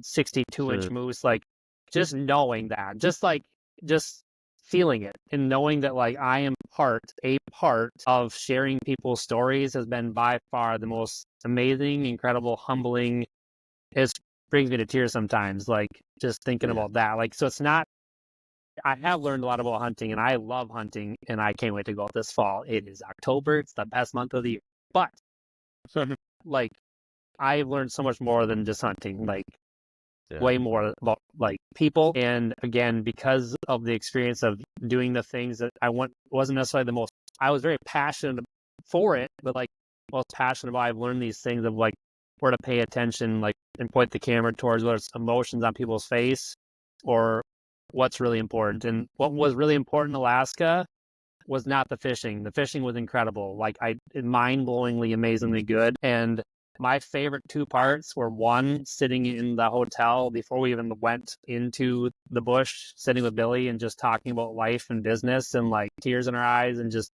Speaker 1: 62-inch moose. Like just knowing that, just feeling it and knowing that like I am a part of sharing people's stories has been by far the most amazing, incredible, humbling. It brings me to tears sometimes, like just thinking about that. Like, so it's not, I have learned a lot about hunting, and I love hunting, and I can't wait to go out this fall. It is October. It's the best month of the year. But like I've learned so much more than just hunting, like way more about like people. And again, because of the experience of doing the things that wasn't necessarily the most, I was very passionate for it, but like most passionate about, I've learned these things of like where to pay attention, like, and point the camera towards whether it's emotions on people's face or what's really important. And what was really important in Alaska was not the fishing. The fishing was incredible. Like mind-blowingly, amazingly good. And my favorite two parts were, one, sitting in the hotel before we even went into the bush, sitting with Billy and just talking about life and business and like tears in our eyes and just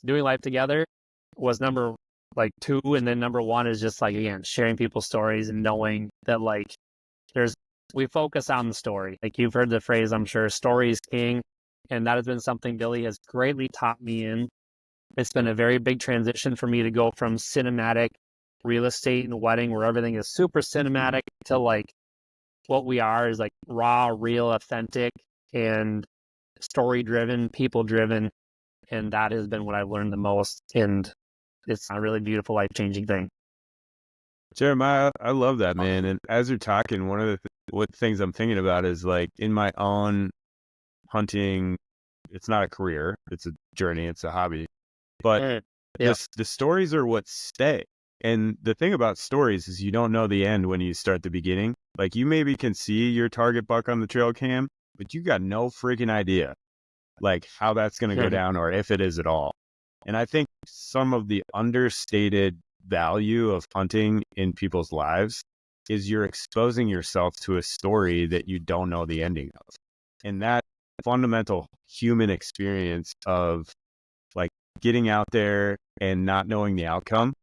Speaker 1: doing life together was number like two. And then number one is just like, again, sharing people's stories and knowing that like we focus on the story. Like you've heard the phrase, I'm sure, story is king. And that has been something Billy has greatly taught me in. It's been a very big transition for me to go from cinematic real estate and wedding, where everything is super cinematic, to like what we are is like raw, real, authentic, and story driven, people driven. And that has been what I've learned the most. And it's a really beautiful, life changing thing.
Speaker 2: Jeremiah, I love that, man. And as you're talking, one of the things I'm thinking about is like in my own hunting, it's not a career, it's a journey, it's a hobby. But the stories are what stay. And the thing about stories is you don't know the end when you start the beginning. Like you maybe can see your target buck on the trail cam, but you got no freaking idea like how that's going to go down, or if it is at all. And I think some of the understated value of hunting in people's lives is you're exposing yourself to a story that you don't know the ending of. And that fundamental human experience of like getting out there and not knowing the outcome.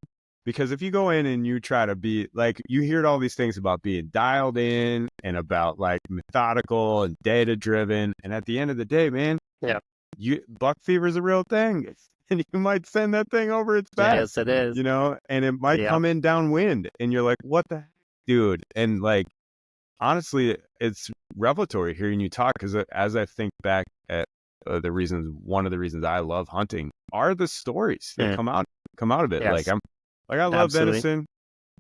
Speaker 2: Because if you go in and you try to be like, you hear all these things about being dialed in and about like methodical and data driven. And at the end of the day, man, buck fever is a real thing. And you might send that thing over its back.
Speaker 1: Yes, it is.
Speaker 2: You know, and it might come in downwind and you're like, what the heck, dude? And like, honestly, it's revelatory hearing you talk, because as I think back at one of the reasons I love hunting are the stories that come out of it.
Speaker 1: Yes.
Speaker 2: I love venison.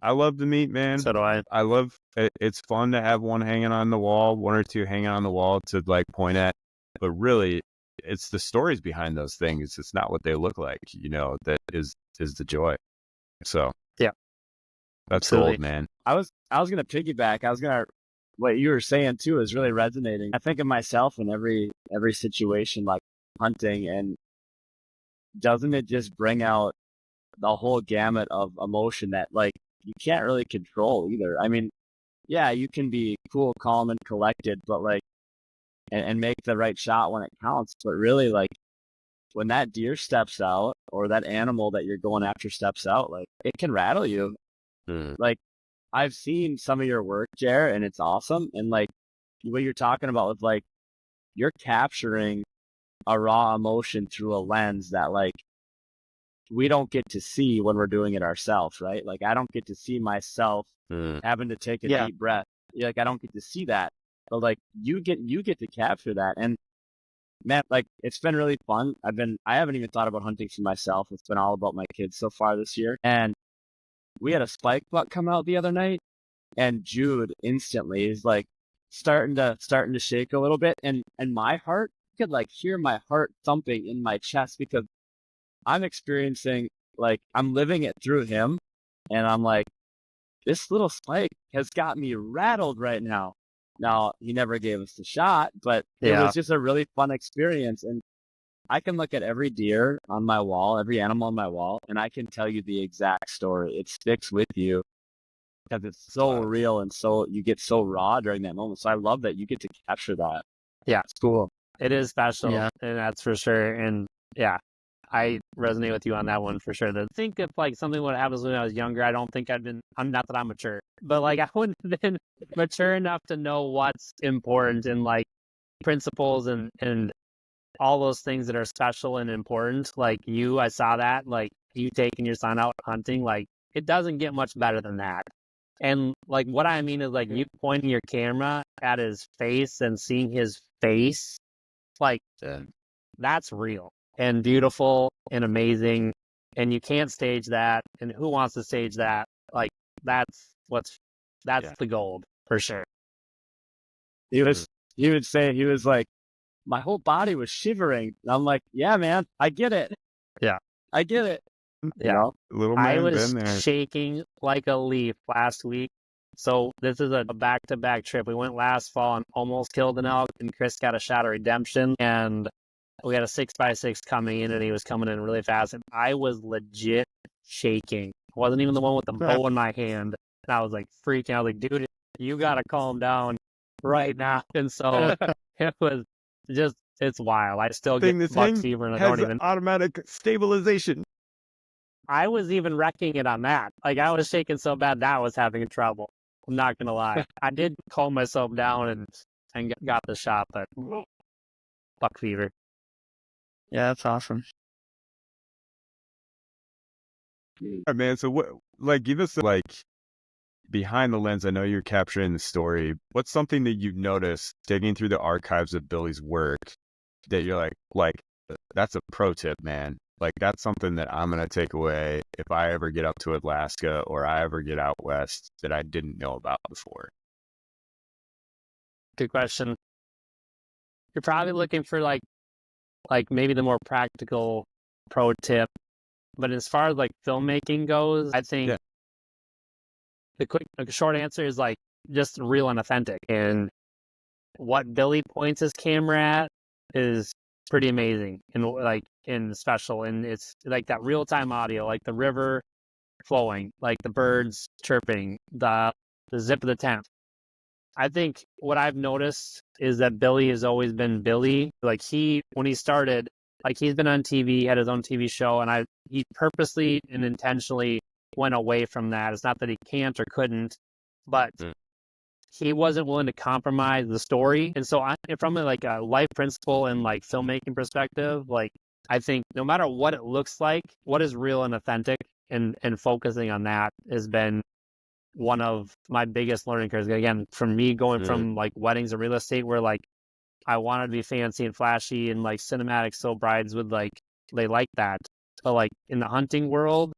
Speaker 2: I love the meat, man.
Speaker 1: So do I.
Speaker 2: I love it. It's fun to have one hanging on the wall, one or two hanging on the wall to like point at. But really, it's the stories behind those things. It's not what they look like, you know, that is the joy. So that's
Speaker 1: Absolutely.
Speaker 2: gold, man.
Speaker 3: I was gonna piggyback. What you were saying too is really resonating. I think of myself in every situation, like hunting, and doesn't it just bring out the whole gamut of emotion that like you can't really control either? I mean, yeah, you can be cool, calm, and collected, but like, and make the right shot when it counts. But really, like when that deer steps out or that animal that you're going after steps out, like it can rattle you. Like I've seen some of your work, Jer, and it's awesome. And like what you're talking about with like, you're capturing a raw emotion through a lens that like we don't get to see when we're doing it ourselves, right? Like I don't get to see myself having to take a deep breath. Like I don't get to see that. But like you get to capture that. And man, like it's been really fun. I haven't even thought about hunting for myself. It's been all about my kids so far this year. And we had a spike buck come out the other night, and Jude instantly is like starting to shake a little bit. And my heart, you could like hear my heart thumping in my chest because I'm experiencing, like, I'm living it through him. And I'm like, this little spike has got me rattled right now. Now, he never gave us the shot, but it was just a really fun experience. And I can look at every deer on my wall, every animal on my wall, and I can tell you the exact story. It sticks with you because it's so real and so you get so raw during that moment. So I love that you get to capture that.
Speaker 1: Yeah.
Speaker 3: It's cool.
Speaker 1: It is special, and that's for sure. And yeah, I resonate with you on that one for sure. To think if like something would happen when I was younger, I don't think I'm not that I'm mature, but like I wouldn't have been mature enough to know what's important and like principles and all those things that are special and important. Like I saw that, like you taking your son out hunting, like it doesn't get much better than that. And like what I mean is like you pointing your camera at his face and seeing his face, like that's real and beautiful and amazing. And you can't stage that. And who wants to stage that? Like that's the gold for sure.
Speaker 3: He would say, he was like, my whole body was shivering. And I'm like, yeah, man, I get it.
Speaker 1: Yeah.
Speaker 3: I get it.
Speaker 1: Yeah.
Speaker 2: Little man,
Speaker 1: I was
Speaker 2: been there.
Speaker 1: shaking like a leaf last week. So this is a back-to-back trip. We went last fall and almost killed an elk, and Chris got a shot of redemption. And we had a 6x6 coming in, and he was coming in really fast. And I was legit shaking. I wasn't even the one with the bow in my hand. And I was like freaking out. Like, dude, you got to calm down right now. And so it was just, it's wild. I still get buck fever, and I don't even.
Speaker 2: Automatic stabilization.
Speaker 1: I was even wrecking it on that. Like I was shaking so bad that I was having trouble. I'm not gonna lie. I did calm myself down and got the shot, but buck fever.
Speaker 4: Yeah, that's awesome.
Speaker 2: All right, man. So what? Like, give us like behind the lens. I know you're capturing the story. What's something that you've noticed digging through the archives of Billy's work that you're like that's a pro tip, man. Like that's something that I'm going to take away if I ever get up to Alaska or I ever get out west that I didn't know about before.
Speaker 1: Good question. You're probably looking for like maybe the more practical pro tip. But as far as like filmmaking goes, I think the short answer is like just real and authentic. And what Billy points his camera at is pretty amazing and special. And it's like that real time audio, like the river flowing, like the birds chirping, the zip of the tent. I think what I've noticed is that Billy has always been Billy. Like when he started, like he's been on TV, had his own TV show, and he purposely and intentionally went away from that. It's not that he can't or couldn't, but he wasn't willing to compromise the story. And so from like a life principle and like filmmaking perspective, like I think no matter what it looks like, what is real and authentic and focusing on that has been one of my biggest learning curves. Again, from me going from like weddings and real estate where like I wanted to be fancy and flashy and like cinematic, so brides would they like that. But like in the hunting world,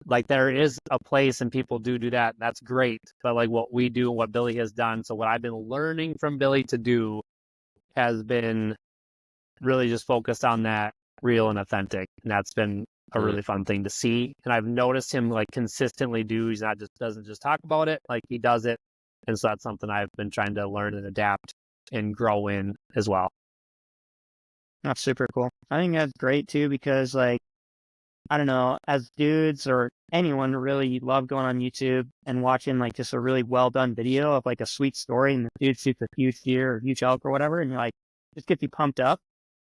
Speaker 1: like there is a place and people do that. That's great. But like what we do and what Billy has done. So what I've been learning from Billy to do has been really just focused on that real and authentic. And that's been a really fun thing to see. And I've noticed him like consistently do. He's not just doesn't just talk about it, like he does it. And so that's something I've been trying to learn and adapt and grow in as well.
Speaker 4: That's super cool. I think that's great too, because like, I don't know, as dudes or anyone really, you love going on YouTube and watching like just a really well done video of like a sweet story and the dude shoots a huge deer or huge elk or whatever. And you're like, just gets you pumped up.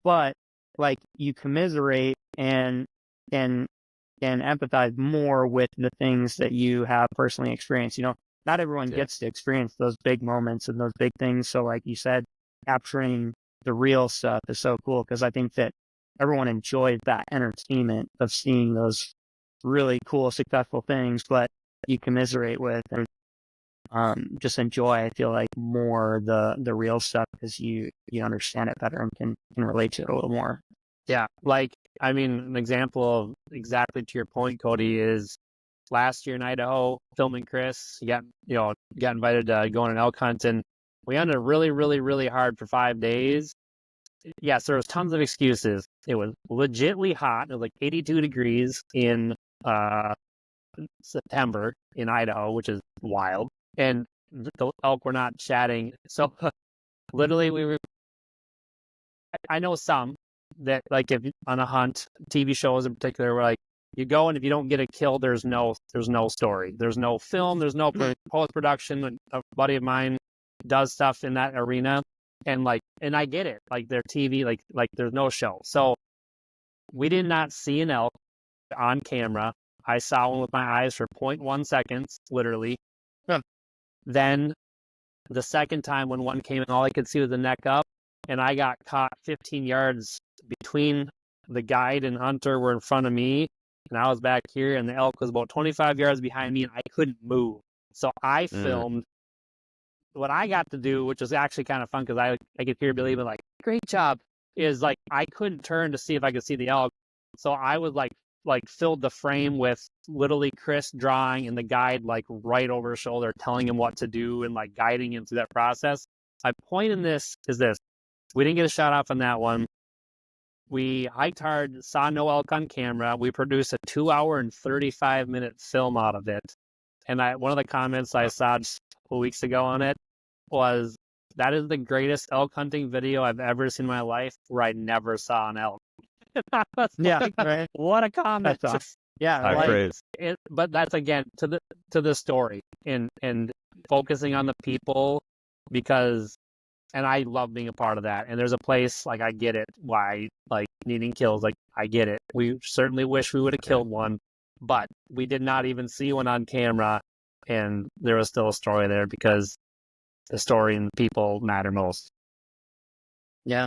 Speaker 4: But like you commiserate and empathize more with the things that you have personally experienced. You know, not everyone gets to experience those big moments and those big things. So like you said, capturing real stuff is so cool, because I think that everyone enjoys that entertainment of seeing those really cool, successful things, but you commiserate with and just enjoy, I feel like, more the real stuff, because you understand it better and can relate to it a little more.
Speaker 1: Yeah, like, I mean, an example of exactly to your point, Cody, is last year in Idaho, filming Chris. He got invited to go on an elk hunt, and we hunted really, really, really hard for 5 days. Yes, there was tons of excuses. It was legitly hot. It was like 82 degrees in September in Idaho, which is wild. And the elk were not chatting. So literally, I know some that, like, if on a hunt, TV shows in particular, where like you go and if you don't get a kill, there's no story, there's no film, there's no post production. A buddy of mine does stuff in that arena, and I get it. Like, their TV, like there's no show. So we did not see an elk on camera. I saw one with my eyes for 0.1 seconds, literally.
Speaker 4: Huh.
Speaker 1: Then the second time when one came in, all I could see was the neck up, and I got caught 15 yards between the guide and hunter were in front of me, and I was back here, and the elk was about 25 yards behind me, and I couldn't move. So I filmed what I got to do, which was actually kind of fun, because I could hear Billy being like, "Great job," is like I couldn't turn to see if I could see the elk. So I was like filled the frame with literally Chris drawing and the guide like right over his shoulder, telling him what to do and like guiding him through that process. My point in this is this: we didn't get a shot off on that one. We hiked hard, saw no elk on camera. We produced a 2-hour and 35-minute film out of it. And one of the comments I saw just a couple weeks ago on it was, "That is the greatest elk hunting video I've ever seen in my life, where I never saw an elk."
Speaker 4: Yeah, right.
Speaker 1: What a comment!
Speaker 4: That's awesome. Yeah,
Speaker 2: High
Speaker 4: like,
Speaker 2: praise.
Speaker 1: But that's again to the story and focusing on the people, because, and I love being a part of that. And there's a place, like, I get it why, like, needing kills, like, I get it. We certainly wish we would have killed one, but we did not even see one on camera, and there was still a story there, because the story and the people matter most.
Speaker 4: yeah.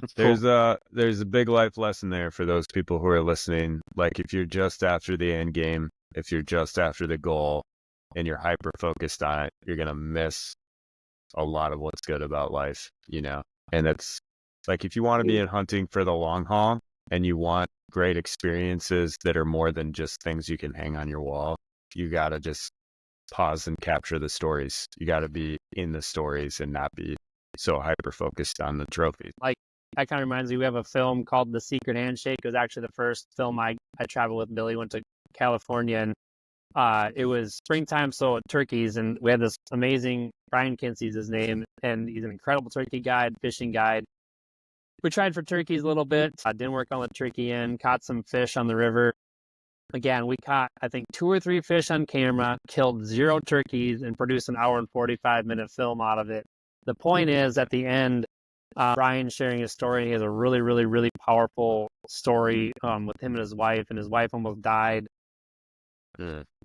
Speaker 4: That's cool.
Speaker 2: There's a big life lesson there for those people who are listening. Like, if you're just after the end game, if you're just after the goal, and you're hyper focused on it, you're gonna miss a lot of what's good about life, you know? And it's like, if you want to be in hunting for the long haul and you want great experiences that are more than just things you can hang on your wall, you got to just pause and capture the stories. You got to be in the stories and not be so hyper focused on the trophies.
Speaker 1: Like, that kind of reminds me, we have a film called The Secret Handshake. It was actually the first film I traveled with Billy, went to California, and it was springtime, so turkeys, and we had this amazing, Brian Kinsey's his name, and he's an incredible turkey guide, fishing guide. We tried for turkeys a little bit, didn't work on the turkey end, caught some fish on the river. Again, we caught, I think, 2 or 3 fish on camera, killed 0 turkeys, and produced an 1 hour and 45-minute film out of it. The point is, at the end, Brian sharing his story. He has a really, really, really powerful story with him and his wife almost died.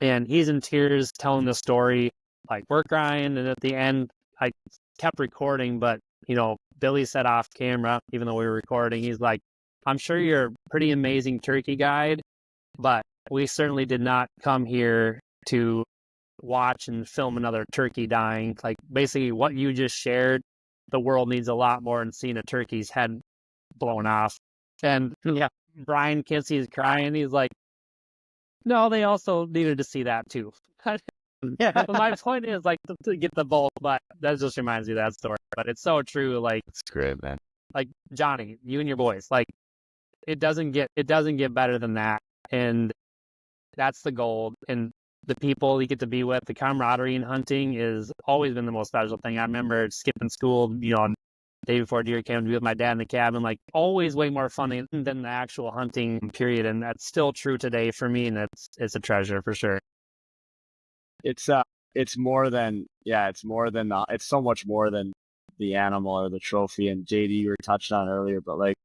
Speaker 1: And he's in tears telling the story, like, we're crying. And at the end, I kept recording, but, Billy said off camera, even though we were recording, he's like, "I'm sure you're a pretty amazing turkey guide, but we certainly did not come here to watch and film another turkey dying. Like, basically what you just shared, the world needs a lot more than seeing a turkey's head blown off." And
Speaker 4: Yeah.
Speaker 1: Brian Kinsey is crying. He's like, "No, they also needed to see that too."
Speaker 4: Yeah.
Speaker 1: But my point is, like, to get the both, but that just reminds me of that story. But it's so true. Like,
Speaker 2: It's great, man.
Speaker 1: like, Johnny, you and your boys, like, it doesn't get better than that. And that's the goal. And the people you get to be with, the camaraderie in hunting is always been the most special thing. I remember skipping school, day before deer camp, to be with my dad in the cabin, like, always way more fun than the actual hunting period. And that's still true today for me. And it's a treasure for sure.
Speaker 3: It's more than, it's so much more than the animal or the trophy. And JD, you were touched on earlier, but like,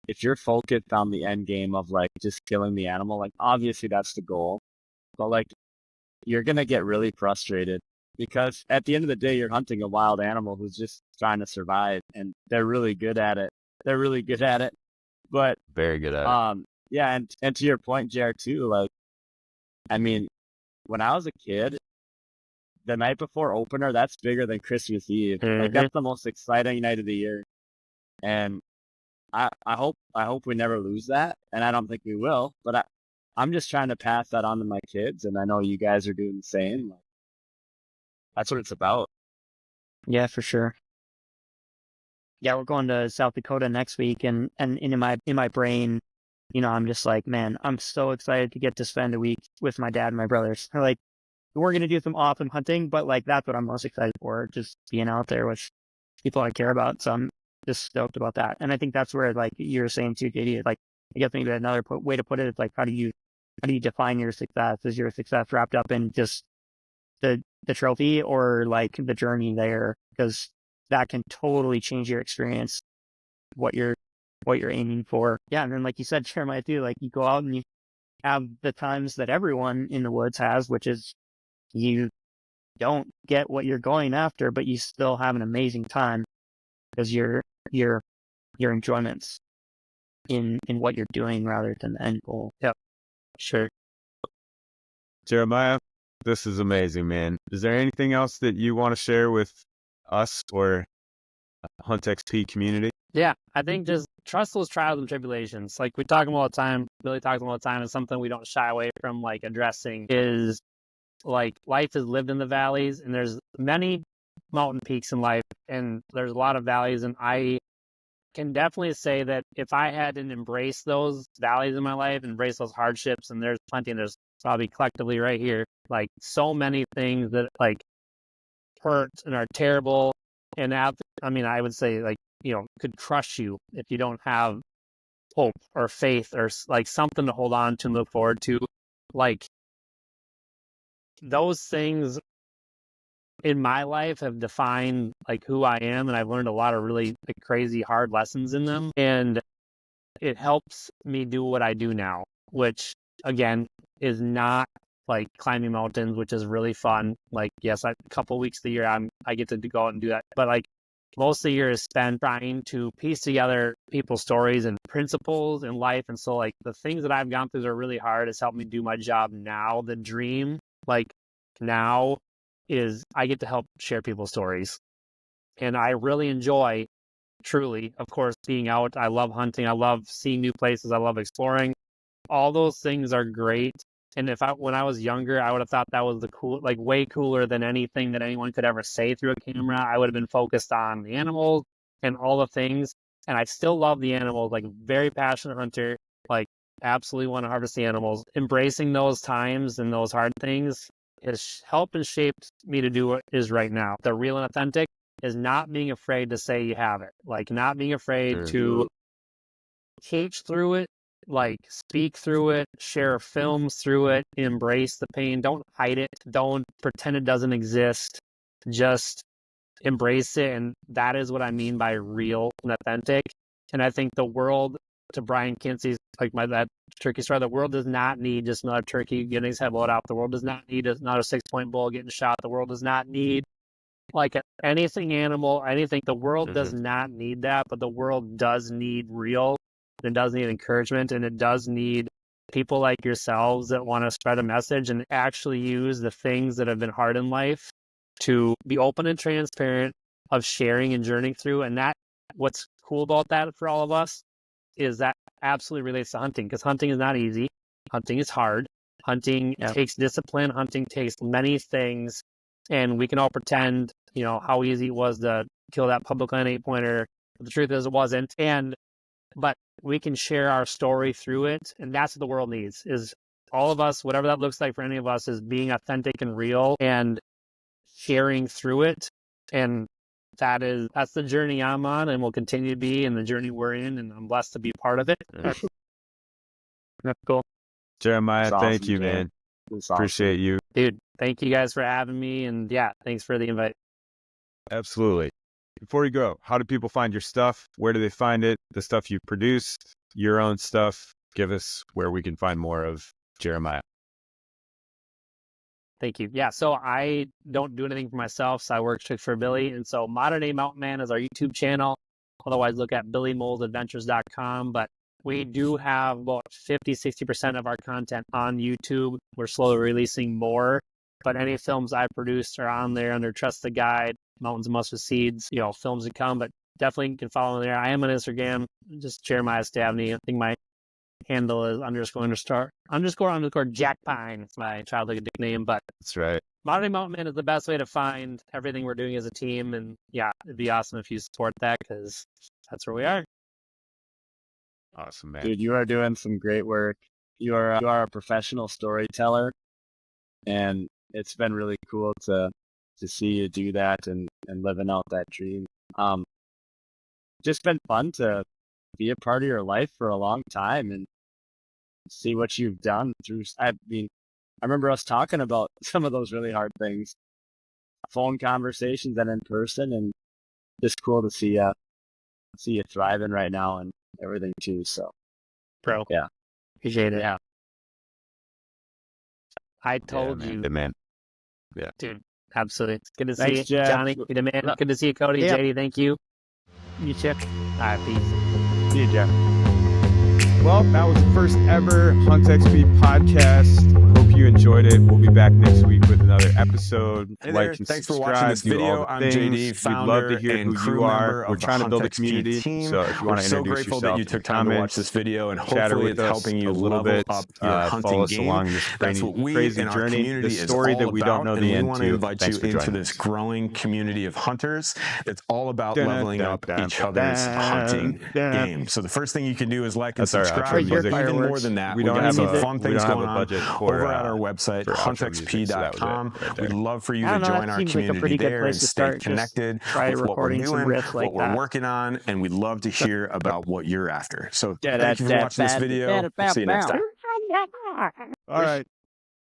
Speaker 3: if you're focused on the end game of like just killing the animal, like, obviously that's the goal, but like, you're going to get really frustrated because at the end of the day, you're hunting a wild animal who's just trying to survive, and they're really good at it. They're really good at it. But
Speaker 2: Very good at it.
Speaker 3: yeah, and to your point, Jared, too, like, I mean, when I was a kid, the night before opener, that's bigger than Christmas Eve. Like, that's the most exciting night of the year. And I hope we never lose that, and I don't think we will. But I'm just trying to pass that on to my kids, and I know you guys are doing the same. Like, that's what it's about.
Speaker 4: Yeah, for sure. Yeah, we're going to South Dakota next week, and in my brain, I'm just like, man, I'm so excited to get to spend a week with my dad and my brothers. Like, we're gonna do some awesome hunting, but like that's what I'm most excited for, just being out there with people I care about. So I'm just stoked about that. And I think that's where, like you're saying too, JD, like I guess maybe another way to put it is like, how do you define your success? Is your success wrapped up in just the trophy, or like the journey there? Because that can totally change your experience, what you're aiming for. Yeah, and then like you said, Jeremiah, too, like you go out and you have the times that everyone in the woods has, which is you don't get what you're going after, but you still have an amazing time because your enjoyment's in what you're doing rather than the end goal.
Speaker 1: Yep. Sure.
Speaker 2: Jeremiah, this is amazing, man. Is there anything else that you want to share with us or Hunt XP community?
Speaker 1: Yeah, I think just trust those trials and tribulations. Like we talk about all the time, Billy talks about all the time, and something we don't shy away from like addressing is like life is lived in the valleys, and there's many mountain peaks in life, and there's a lot of valleys, and I can definitely say that if I hadn't embraced those valleys in my life, embraced those hardships, and there's plenty, and there's probably collectively right here, like so many things that like hurt and are terrible, and I mean, I would say like, could crush you if you don't have hope or faith or like something to hold on to and look forward to. Like those things in my life have defined like who I am, and I've learned a lot of really like, crazy hard lessons in them, and it helps me do what I do now, which again is not like climbing mountains, which is really fun. Like yes, a couple weeks of the year I get to go out and do that, but like most of the year is spent trying to piece together people's stories and principles in life. And so like the things that I've gone through that are really hard has helped me do my job now. The dream like now is I get to help share people's stories. And I really enjoy, truly, of course, being out. I love hunting. I love seeing new places. I love exploring. All those things are great. And when I was younger, I would have thought that was like way cooler than anything that anyone could ever say through a camera. I would have been focused on the animals and all the things. And I still love the animals, like very passionate hunter, like absolutely want to harvest the animals. Embracing those times and those hard things has helped and shaped me to do what is right now. The real and authentic is not being afraid to say you have it, like not being afraid to teach through it, like speak through it, share films through it, embrace the pain. Don't hide it. Don't pretend it doesn't exist. Just embrace it. And that is what I mean by real and authentic. And I think the world, to Brian Kinsey's, like that turkey story, the world does not need just another turkey getting his head blowed out. The world does not need another 6-point bull getting shot. The world does not need like anything animal, anything. The world does not need that, but the world does need real. It does need encouragement, and it does need people like yourselves that want to spread a message and actually use the things that have been hard in life to be open and transparent of sharing and journeying through. And that what's cool about that for all of us is that absolutely relates to hunting, because hunting is not easy. Hunting is hard. Hunting takes discipline. Hunting takes many things. And we can all pretend, how easy it was to kill that public land 8-pointer. But the truth is it wasn't. But we can share our story through it. And that's what the world needs, is all of us, whatever that looks like for any of us, is being authentic and real and sharing through it. And that's the journey I'm on and will continue to be, and the journey we're in. And I'm blessed to be part of it. That's cool.
Speaker 2: Jeremiah,
Speaker 3: That's
Speaker 2: thank
Speaker 3: awesome,
Speaker 2: you,
Speaker 3: Jared.
Speaker 2: man.
Speaker 3: That's awesome.
Speaker 2: Appreciate you.
Speaker 1: Dude, thank you guys for having me. And yeah, thanks for the invite.
Speaker 2: Absolutely. Before you go, how do people find your stuff? Where do they find it? The stuff you produced, your own stuff. Give us where we can find more of Jeremiah.
Speaker 1: Thank you. Yeah, so I don't do anything for myself, so I work strictly for Billy. And so Modern Day Mountain Man is our YouTube channel. Otherwise, look at BillyMolesAdventures.com. But we do have about 50-60% of our content on YouTube. We're slowly releasing more. But any films I produced are on there under Trust the Guide, Mountains and Mustard Seeds, films to come. But definitely you can follow me there. I am on Instagram, just Jeremiah Stavne. I think my handle is __ Jack Pine. It's my childhood nickname, but
Speaker 2: That's right.
Speaker 1: Modern Day Mountain Man is the best way to find everything we're doing as a team. And yeah, it'd be awesome if you support that, because that's where we are.
Speaker 2: Awesome, man.
Speaker 3: Dude, you are doing some great work. You are a professional storyteller, and it's been really cool to see you do that and living out that dream. Just been fun to be a part of your life for a long time and see what you've done through. I remember us talking about some of those really hard things, phone conversations and in person, and just cool to see you thriving right now and everything too. So,
Speaker 1: Bro.
Speaker 3: Yeah.
Speaker 1: Appreciate it.
Speaker 3: Yeah.
Speaker 1: I told
Speaker 2: man.
Speaker 1: you.
Speaker 2: The man.
Speaker 1: Dude, absolutely. It's good to
Speaker 3: Thanks,
Speaker 1: see you,
Speaker 3: Jeff.
Speaker 1: Johnny. You're the man. Good to see you, Cody.
Speaker 4: Yep.
Speaker 1: JD, thank you.
Speaker 4: You too.
Speaker 1: All right, peace.
Speaker 3: See you, Jeff.
Speaker 2: Well, that was the first ever Hunt XP podcast. Hope you enjoyed it. We'll be back next week with another episode.
Speaker 5: Hey
Speaker 2: like
Speaker 5: there.
Speaker 2: and
Speaker 5: Thanks for
Speaker 2: subscribe,
Speaker 5: watching this
Speaker 2: do all
Speaker 5: video.
Speaker 2: the
Speaker 5: I'm
Speaker 2: things.
Speaker 5: JD,
Speaker 2: We'd love
Speaker 5: founder
Speaker 2: to hear
Speaker 5: and
Speaker 2: who
Speaker 5: crew
Speaker 2: you are.
Speaker 5: member
Speaker 2: We're
Speaker 5: of the
Speaker 2: trying to build a
Speaker 5: Hunt XP
Speaker 2: community.
Speaker 5: team.
Speaker 2: So if you
Speaker 5: We're
Speaker 2: want to
Speaker 5: so
Speaker 2: introduce
Speaker 5: grateful
Speaker 2: yourself
Speaker 5: that you
Speaker 2: in the
Speaker 5: took time to watch
Speaker 2: comments,
Speaker 5: this video, and
Speaker 2: chatter
Speaker 5: hopefully
Speaker 2: with
Speaker 5: it's
Speaker 2: us
Speaker 5: helping you
Speaker 2: a little
Speaker 5: level
Speaker 2: bit,
Speaker 5: up your
Speaker 2: follow
Speaker 5: hunting
Speaker 2: us
Speaker 5: game.
Speaker 2: along this
Speaker 5: That's what we
Speaker 2: crazy
Speaker 5: in our
Speaker 2: journey,
Speaker 5: community
Speaker 2: the
Speaker 5: is
Speaker 2: story
Speaker 5: all
Speaker 2: that we
Speaker 5: about,
Speaker 2: don't know
Speaker 5: and
Speaker 2: the
Speaker 5: we
Speaker 2: end
Speaker 5: want to
Speaker 2: to.
Speaker 5: invite
Speaker 2: Thanks
Speaker 5: you
Speaker 2: for
Speaker 5: into
Speaker 2: joining
Speaker 5: this
Speaker 2: us.
Speaker 5: growing community of hunters. It's all about
Speaker 2: Dun,
Speaker 5: leveling
Speaker 2: dun,
Speaker 5: up
Speaker 2: dun,
Speaker 5: each
Speaker 2: dun,
Speaker 5: other's
Speaker 2: dun,
Speaker 5: hunting
Speaker 2: dun.
Speaker 5: game. So the first thing you can do is like and
Speaker 2: That's our outro
Speaker 5: subscribe.
Speaker 2: music.
Speaker 5: But even more
Speaker 4: Fireworks.
Speaker 5: than that,
Speaker 2: We
Speaker 5: we
Speaker 2: don't
Speaker 5: got
Speaker 2: have
Speaker 5: some
Speaker 2: a
Speaker 5: fun
Speaker 2: we
Speaker 5: things
Speaker 2: don't have
Speaker 5: going
Speaker 2: a
Speaker 5: on
Speaker 2: budget for
Speaker 5: over at our website,
Speaker 2: for outro music, so that was it
Speaker 5: huntxp.com.
Speaker 2: right there.
Speaker 5: We'd love for you
Speaker 4: I
Speaker 5: to
Speaker 4: don't know,
Speaker 5: join
Speaker 4: that
Speaker 5: our
Speaker 4: seems like a
Speaker 5: community
Speaker 4: pretty good
Speaker 5: there
Speaker 4: place
Speaker 5: and
Speaker 4: to
Speaker 5: stay
Speaker 4: start. Just
Speaker 5: connected
Speaker 4: try
Speaker 5: with what we're
Speaker 4: recording some
Speaker 5: doing,
Speaker 4: riffs like
Speaker 5: what we're
Speaker 4: that.
Speaker 5: working on, and we'd love to hear about what you're after. So thank you for watching this video. We'll see you next time.
Speaker 2: All right.